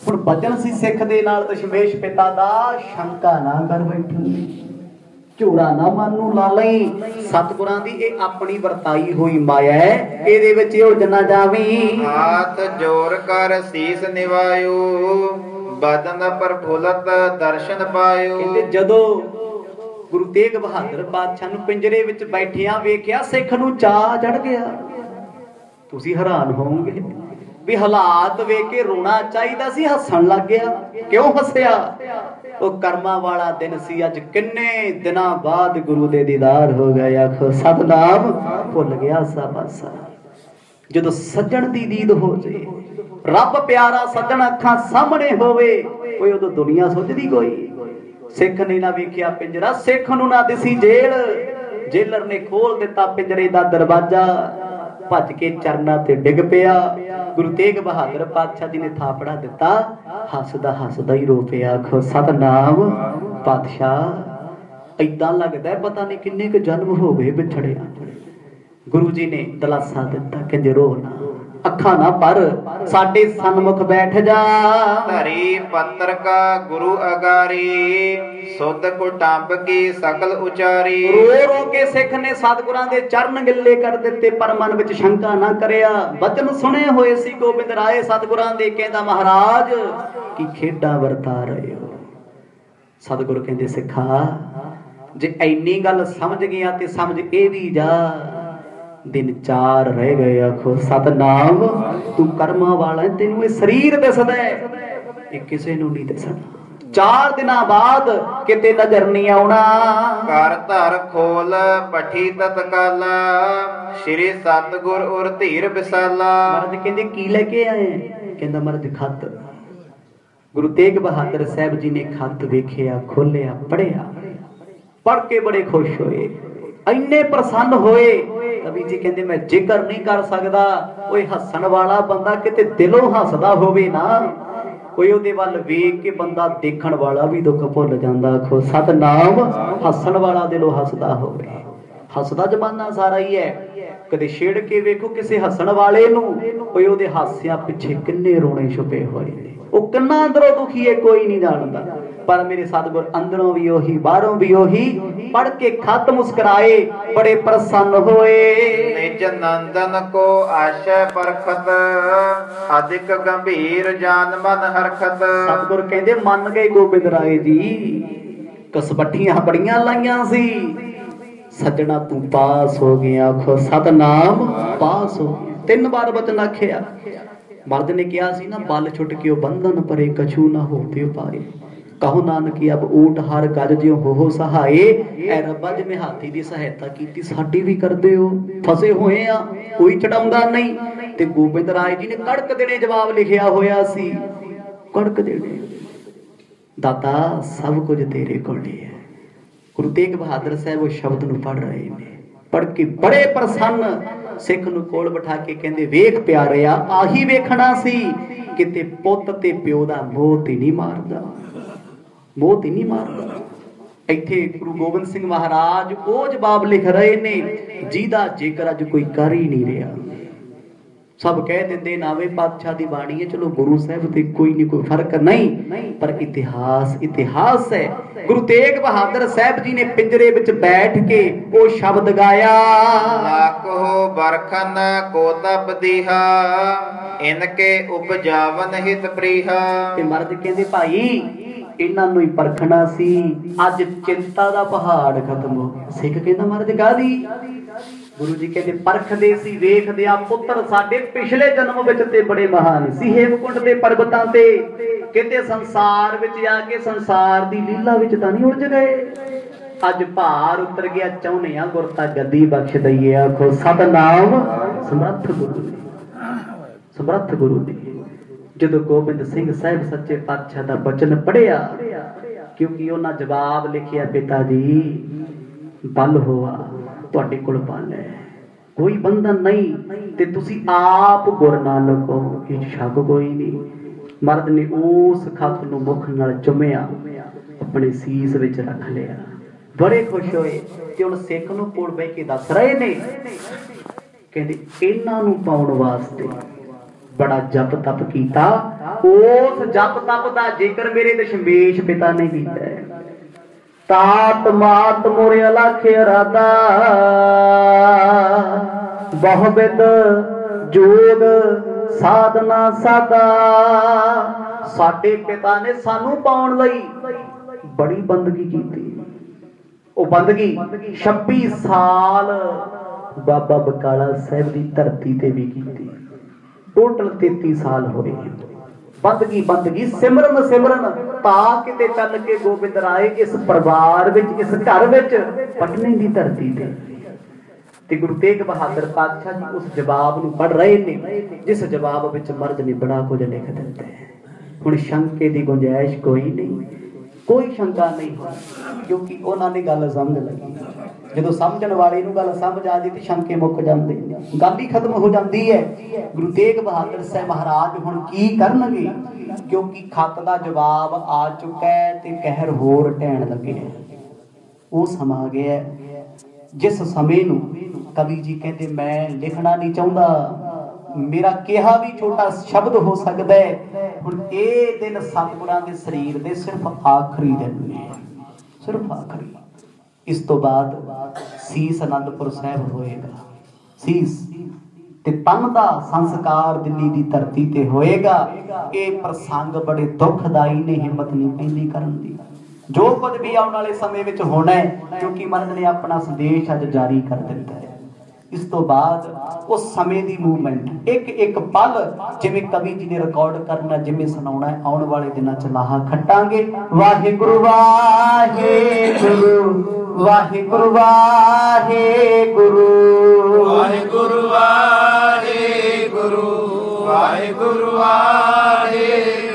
हुण बचन सी सिख दे नाल दशमेश पिता दा, शंका ना कर बैठी, झूरा ना मानू ला लई। सतगुरां दी ए अपनी वरताई हुई माया है, एदे विच उलझ ना जावीं। हाथ जोर कर सीस निवायो, बदन पर फुलत दर्शन पायो। कहंदे जदों गुरु तेग बहादुर पातशाह नूं पिंजरे विच बैठिया वेखिया सिख नूं चा चढ़ गया। तुसीं हैरान होवोगे भी हालात वेख के रोना चाहिदा सी, हसन लग गया। क्यों हसिया? वो कर्मा वाला दिन सी, अज किन्ने दिनां बाद गुरु दे दीदार हो गए। आखो सतनाम। भुल गया सा पासा जदों सज्जण दी दीद हो जाए, रब प्यारा सज्जण अखां सामने होवे, कोई उदों दुनिया सोचदी कोई। सिख ने ना वेखिया पिंजरा, सिख नूं ना दिसी जेल। जेलर ने खोल दिता पिंजरे दा दरवाजा, भज के चरना ते डिग पिया। गुरु तेग बहादुर पातशाह जी ने थापड़ा दिता, हसदा हसदा ही रो पिया। आखो सतनाम। पातशाह इदां लगदा है पता नहीं किन्ने क जन्म हो गए बिछड़िया। गुरु जी ने दलासा दिता, कहंदे रो ना, अखा ना पर साडे सन्मुख बैठ जा। धरी पत्र का गुरु अगारी, सुध कुटंब की सकल उचारी। रो रो के सिख ने सतगुरां दे चरण गिल्ले कर दिते, पर मन विच शंका ना करिया। वचन सुने होए सी गोबिंद राय सतगुरां दे, कहंदा महाराज की खेडा वरता रहे हो। सतगुरु कहंदे सिखा जे ऐनी गल समझ गया ते समझ ए भी जा, दिन 4 रह गए। आखो सतनाम। तू कर्मा वाला है, तेनू ये शरीर दसदा है, ਇਹ ਕਿਸੇ ਨੂੰ ਨਹੀਂ ਦੱਸਣਾ। 4 ਦਿਨਾਂ ਬਾਅਦ ਕਿਤੇ ਨਜ਼ਰ ਨਹੀਂ ਆਉਣਾ। ਘਰ ਧਰ ਖੋਲ ਪਠੀ ਤਤਕਾਲ ਸ਼੍ਰੀ ਸਤਿਗੁਰ ਉਰ ਧੀਰ ਵਿਸਾਲਾ। ਮਹਾਰਾਜ ਕਹਿੰਦੇ ਕੀ ਲੈ ਕੇ ਆਏ? ਕਹਿੰਦਾ ਮਹਾਰਾਜ ਖੱਤ। ਗੁਰੂ ਤੇਗ ਬਹਾਦਰ ਸਾਹਿਬ ਜੀ ਨੇ ਖੱਤ ਵੇਖਿਆ, ਖੋਲਿਆ, ਪੜ੍ਹਿਆ। ਪੜ੍ਹ ਕੇ ਬੜੇ ਖੁਸ਼ ਹੋਏ, ਇੰਨੇ ਪ੍ਰਸੰਨ ਹੋਏ। ਕਵੀ ਜੀ ਕਹਿੰਦੇ ਮੈਂ ਜ਼ਿਕਰ ਨਹੀਂ ਕਰ ਸਕਦਾ। ਓਏ ਹੱਸਣ ਵਾਲਾ ਬੰਦਾ ਕਿਤੇ ਦਿਲੋਂ ਹੱਸਦਾ ਹੋਵੇ ਨਾ, ਕੋਈ ਉਹਦੇ ਵੱਲ ਵੇਖ ਕੇ ਬੰਦਾ ਦੇਖਣ ਵਾਲਾ ਵੀ ਦੁੱਖ ਭੁੱਲ ਜਾਂਦਾ। ਆਖੋ ਸਤਨਾਮ। ਹੱਸਣ ਵਾਲਾ ਦਿਲੋਂ ਹੱਸਦਾ ਹੋਵੇ। ਹੱਸਦਾ ਜ਼ਮਾਨਾ ਸਾਰਾ ਹੀ ਹੈ। ਕਦੇ ਛੇੜ ਕੇ ਵੇਖੋ ਕਿਸੇ ਹੱਸਣ ਵਾਲੇ ਨੂੰ, ਕੋਈ ਉਹਦੇ ਹਾਸਿਆਂ ਪਿੱਛੇ ਕਿੰਨੇ ਰੋਣੇ ਛੁਪੇ ਹੋਏ ਨੇ। ਉਹ ਕਿੰਨਾ ਅੰਦਰੋਂ ਦੁਖੀ ਹੈ ਕੋਈ ਨਹੀਂ ਜਾਣਦਾ। ਪਰ ਮੇਰੇ ਸਤਿਗੁਰ ਅੰਦਰੋਂ ਵੀ ਉਹੀ, ਬਾਹਰੋਂ ਵੀ ਉਹੀ। ਪੜ੍ਹ ਕੇ ਖਤ ਮੁਸਕਰਾਏ, ਬੜੇ ਪ੍ਰਸੰਨ ਹੋਏ। ਨਿਜ ਨੰਦਨ ਕੋ ਆਸ਼ੈ ਪਰਖਤ ਅਧਿਕ ਗੰਭੀਰ ਜਾਨ ਮਨ ਹਰਖਤ। ਸਤਿਗੁਰ ਕਹਿੰਦੇ ਮੰਨ ਗਏ ਗੋਬਿੰਦ ਰਾਏ ਜੀ। ਕਸਬੱਠੀਆਂ ਬੜੀਆਂ ਲਾਈਆਂ ਸੀ, ਸੱਜਣਾ ਤੂੰ ਪਾਸ ਹੋ ਗਿਆ। ਆਖੋ ਸਤਨਾਮ। ਪਾਸ ਹੋ। 3 ਵਾਰ ਬਚਨ ਆਖਿਆ। ਮਰਦ ਨੇ ਕਿਹਾ ਸੀ ਨਾ, ਬਲ ਛੁੱਟ ਕੇ ਉਹ ਬੰਧਨ ਪਰੇ ਕਛੂ ਨਾ ਹੋਤੇ ਉਪਾਏ। ਕਹੋ ਨਾਨਕੀ ਅਬ ਊਟ ਹਰ ਗਜ ਜਿਉ ਹੋ ਸਹਾਏ। ਐ ਰੱਬਾ ਜਿਵੇਂ ਹਾਥੀ ਦੀ ਸਹਾਇਤਾ ਕੀਤੀ, ਸਾਡੀ ਵੀ ਕਰਦੇ ਹੋ। ਫਸੇ ਹੋਏ ਆ, ਕੋਈ ਛਡਾਉਂਦਾ ਨਹੀਂ। ਤੇ ਗੋਬਿੰਦ ਰਾਏ ਜੀ ਨੇ ਕੜਕ ਦੇਣੇ ਜਵਾਬ ਲਿਖਿਆ ਹੋਇਆ ਸੀ। ਕੜਕ ਦੇਣੇ, ਦਾਤਾ ਸਭ ਕੁਝ ਤੇਰੇ ਕੋਲ ਹੀ ਹੈ। ਗੁਰੂ ਤੇਗ ਬਹਾਦਰ ਸਾਹਿਬ ਉਹ ਸ਼ਬਦ ਨੂੰ ਪੜ੍ਹ ਰਹੇ ਨੇ। ਪੜ੍ਹ ਕੇ ਬੜੇ ਪ੍ਰਸੰਨ। ਸਿੱਖ ਨੂੰ ਕੋਲ ਬਿਠਾ ਕੇ ਕਹਿੰਦੇ ਵੇਖ ਪਿਆਰਿਆ, ਆਹੀ ਵੇਖਣਾ ਸੀ, ਕਿਤੇ ਪੁੱਤ ਤੇ ਪਿਓ ਦਾ ਮੋਹ ਤੇ ਨਹੀਂ ਮਾਰਦਾ। ਮੋਹ ਤੇ ਨਹੀਂ ਮਾਰਦਾ। ਇੱਥੇ ਗੁਰੂ ਗੋਬਿੰਦ ਸਿੰਘ ਮਹਾਰਾਜ ਉਹ ਜਵਾਬ ਲਿਖ ਰਹੇ ਨੇ ਜਿਹਦਾ ਜ਼ਿਕਰ ਅੱਜ ਕੋਈ ਕਰ ਹੀ ਨਹੀਂ ਰਿਹਾ। ਸਭ ਕਹਿ ਦਿੰਦੇ ਨਾਵੇਂ ਪਾਤਸ਼ਾਹ ਦੀ ਬਾਣੀ ਹੈ, ਚਲੋ ਗੁਰੂ ਸਾਹਿਬ ਤੇ ਕੋਈ ਨਹੀਂ, ਕੋਈ ਫਰਕ ਨਹੀਂ। ਪਰ ਇਤਿਹਾਸ ਹੈ। ਗੁਰੂ ਤੇਗ ਬਹਾਦਰ ਸਾਹਿਬ ਜੀ ਨੇ ਪਿੰਜਰੇ ਵਿੱਚ ਬੈਠ ਕੇ ਉਹ ਸ਼ਬਦ ਗਾਇਆ। ਲਾਖੋ ਬਰਖਨ ਕੋ ਤਪ ਦੀਹਾ ਇਨਕੇ ਉਪਜਾਵਨ ਹਿਤ ਪ੍ਰੀਹਾ। ਤੇ ਮਰਦ ਕਹਿੰਦੇ ਭਾਈ ਇਹਨਾਂ ਨੂੰ ਹੀ ਪਰਖਣਾ ਸੀ। ਅੱਜ ਚਿੰਤਾ ਦਾ ਪਹਾੜ ਖਤਮ ਹੋ ਗਿਆ। ਸਿੱਖ ਕਹਿੰਦਾ ਮਹਾਰਾਜ ਕਾਹਦੀ? ਗੁਰੂ ਜੀ ਕਹਿੰਦੇ ਪਰਖਦੇ ਸੀ, ਵੇਖਦੇ ਆ ਪੁੱਤਰ ਸਾਡੇ ਪਿਛਲੇ ਜਨਮ ਵਿੱਚ ਤੇ ਬੜੇ ਮਹਾਨ ਸੀ। ਹੇਮਕੁੰਟ ਦੇ ਪਰਬਤਾਂ ਤੇ ਕਿਤੇ ਸੰਸਾਰ ਵਿੱਚ ਆ ਕੇ ਸੰਸਾਰ ਦੀ ਲੀਲਾ ਵਿੱਚ ਤਾਂ ਨਹੀਂ ਉਲਝ ਗਏ। ਅੱਜ ਭਾਰ ਉਤਰ ਗਿਆ, ਚਾਹੁੰਦੇ ਆ ਗੁਰਤਾ ਗੱਦੀ ਬਖਸ਼ ਦਈਏ। ਆਖੋ ਸਤਨਾਮ। ਸਮਰੱਥ ਗੁਰੂ ਨੇ, ਸਮਰੱਥ ਗੁਰੂ ਨੇ। ਜਦੋਂ ਗੋਬਿੰਦ ਸਿੰਘ ਸਾਹਿਬ ਸੱਚੇ ਪਾਤਸ਼ਾਹ ਦਾ ਬਚਨ ਪੜਿਆ, ਕਿਉਂਕਿ ਉਹਨਾਂ ਜਵਾਬ ਲਿਖਿਆ, ਪਿਤਾ ਜੀ ਬਲ ਹੋਆ ਤੁਹਾਡੇ ਕੋਲ ਬਲ ਹੈ, ਕੋਈ ਬੰਧਨ ਨਹੀਂ, ਤੇ ਤੁਸੀਂ ਆਪ ਗੁਰ ਨਾਨਕ ਹੋ, ਇਹ ਸ਼ੱਕ ਕੋਈ ਨਹੀਂ। ਮਰਦ ਨੇ ਉਸ ਖੱਤ ਨੂੰ ਮੁਖ ਨਾਲ ਚੁੰਮਿਆ, ਆਪਣੇ ਸੀਸ ਵਿੱਚ ਰੱਖ ਲਿਆ। ਬੜੇ ਖੁਸ਼ ਹੋਏ। ਤੇ ਹੁਣ ਸਿੱਖ ਨੂੰ ਕੋਲ ਬਹਿ ਕੇ ਦੱਸ ਰਹੇ ਨੇ, ਕਹਿੰਦੇ ਇਹਨਾਂ ਨੂੰ ਪਾਉਣ ਵਾਸਤੇ ਬੜਾ ਜਪ ਤਪ ਕੀਤਾ। ਉਸ ਜਪ ਤਪ ਦਾ ਜ਼ਿਕਰ ਮੇਰੇ ਦਸ਼ਮੇਸ਼ ਪਿਤਾ ਨੇ ਕੀਤਾ। ਤਾਤ ਮਾਤ ਮੋਰੇ ਅਲਖ ਇਰਾਦਾ ਬਹੁਵਿਦ ਜੋਗ ਸਾਧਨਾ ਸਾਦਾ। ਸਾਡੇ ਪਿਤਾ ਨੇ ਸਾਨੂੰ ਪਾਉਣ ਲਈ ਬੜੀ ਬੰਦਗੀ ਕੀਤੀ। ਉਹ ਬੰਦਗੀ 26 ਸਾਲ ਬਾਬਾ ਬਕਾਲਾ ਸਾਹਿਬ ਦੀ ਧਰਤੀ ਤੇ ਵੀ ਕੀਤੀ। ਟੋਟਲ 33 ਸਾਲ ਹੋਏ। ਬੰਦਗੀ ਸਿਮਰਨ ਤਾਂ ਕਿਤੇ ਚੱਲ ਕੇ ਗੋਬਿੰਦ ਰਾਏ ਇਸ ਪਰਿਵਾਰ ਵਿੱਚ, ਇਸ ਘਰ ਵਿੱਚ, ਪਟਨੇ ਦੀ ਧਰਤੀ ਤੇ ਗੁਰੂ ਤੇਗ ਬਹਾਦਰ ਪਾਤਸ਼ਾਹ ਜੀ ਉਸ ਜਵਾਬ ਨੂੰ ਪੜ੍ਹ ਰਹੇ ਨੇ, ਜਿਸ ਜਵਾਬ ਵਿੱਚ ਮਰਦ ਨੇ ਬੜਾ ਕੁਝ ਲਿਖ ਦਿੱਤਾ ਹੈ। ਹੁਣ ਸ਼ੰਕੇ ਦੀ ਗੁੰਜਾਇਸ਼ ਕੋਈ ਨਹੀਂ, ਕੋਈ ਸ਼ੰਕਾ ਨਹੀਂ ਹੋਈ, ਕਿਉਂਕਿ ਉਹਨਾਂ ਨੇ ਗੱਲ ਸਮਝ ਲਈ। ਜਦੋਂ ਸਮਝਣ ਵਾਲੇ ਨੂੰ ਗੱਲ ਸਮਝ ਆ ਜਾਂਦੀ ਤੇ ਸ਼ੰਕੇ ਮੁੱਕ ਜਾਂਦੇ, ਗੱਲ ਹੀ ਖਤਮ ਹੋ ਜਾਂਦੀ ਹੈ। ਗੁਰੂ ਤੇਗ ਬਹਾਦਰ ਸਾਹਿਬ ਮਹਾਰਾਜ ਹੁਣ ਕੀ ਕਰਨਗੇ? ਕਿਉਂਕਿ ਖੱਤ ਦਾ ਜਵਾਬ ਆ ਚੁੱਕਾ ਹੈ ਤੇ ਕਹਿਰ ਹੋਰ ਢਹਿਣ ਲੱਗੇ ਹੈ। ਉਹ ਸਮਾਂ ਆ ਗਿਆ ਜਿਸ ਸਮੇਂ ਨੂੰ ਕਵੀ ਜੀ ਕਹਿੰਦੇ ਮੈਂ ਲਿਖਣਾ ਨਹੀਂ ਚਾਹੁੰਦਾ, ਮੇਰਾ ਕਿਹਾ ਵੀ ਛੋਟਾ ਸ਼ਬਦ ਹੋ ਸਕਦਾ ਹੈ। ਹੁਣ ਇਹ ਦਿਨ ਸਤਿਗੁਰਾਂ ਦੇ ਸਰੀਰ ਦੇ ਸਿਰਫ ਆਖਰੀ ਦਿਨ ਨੇ, ਸਿਰਫ ਆਖਰੀ। ਇਸ ਤੋਂ ਬਾਅਦ ਸੀਸ ਅਨੰਦਪੁਰ ਸਾਹਿਬ ਹੋਏਗਾ। ਸੀਸ ਤੇ ਤਨ ਦਾ ਸੰਸਕਾਰ ਦਿੱਲੀ ਦੀ ਧਰਤੀ ਤੇ ਹੋਏਗਾ। ਇਹ ਪ੍ਰਸੰਗ ਬੜੇ ਦੁਖਦਾਈ ਨੇ, ਹਿੰਮਤ ਨਹੀਂ ਪੈਂਦੀ ਕਰਨ ਦੀ। ਜੋ ਕੁਝ ਵੀ ਆਉਣ ਵਾਲੇ ਸਮੇਂ ਵਿੱਚ ਹੋਣਾ ਹੈ, ਕਿਉਂਕਿ ਮਹਾਰਾਜ ਨੇ ਆਪਣਾ ਸੰਦੇਸ਼ ਅੱਜ ਜਾਰੀ ਕਰ ਦਿੱਤਾ ਹੈ। इस तो बाद उस समय की मूवमेंट एक एक पल जिवें कवि जी ने रिकॉर्ड करना जिवें सुनाउणा है आउण वाले दिनां च लाहा खट्टांगे। वाहिगुरु वाहिगुरु वाहिगुरु वाहिगुरु वाहिगुरु वाहिगुरु वाहिगुरु वाहिगुरु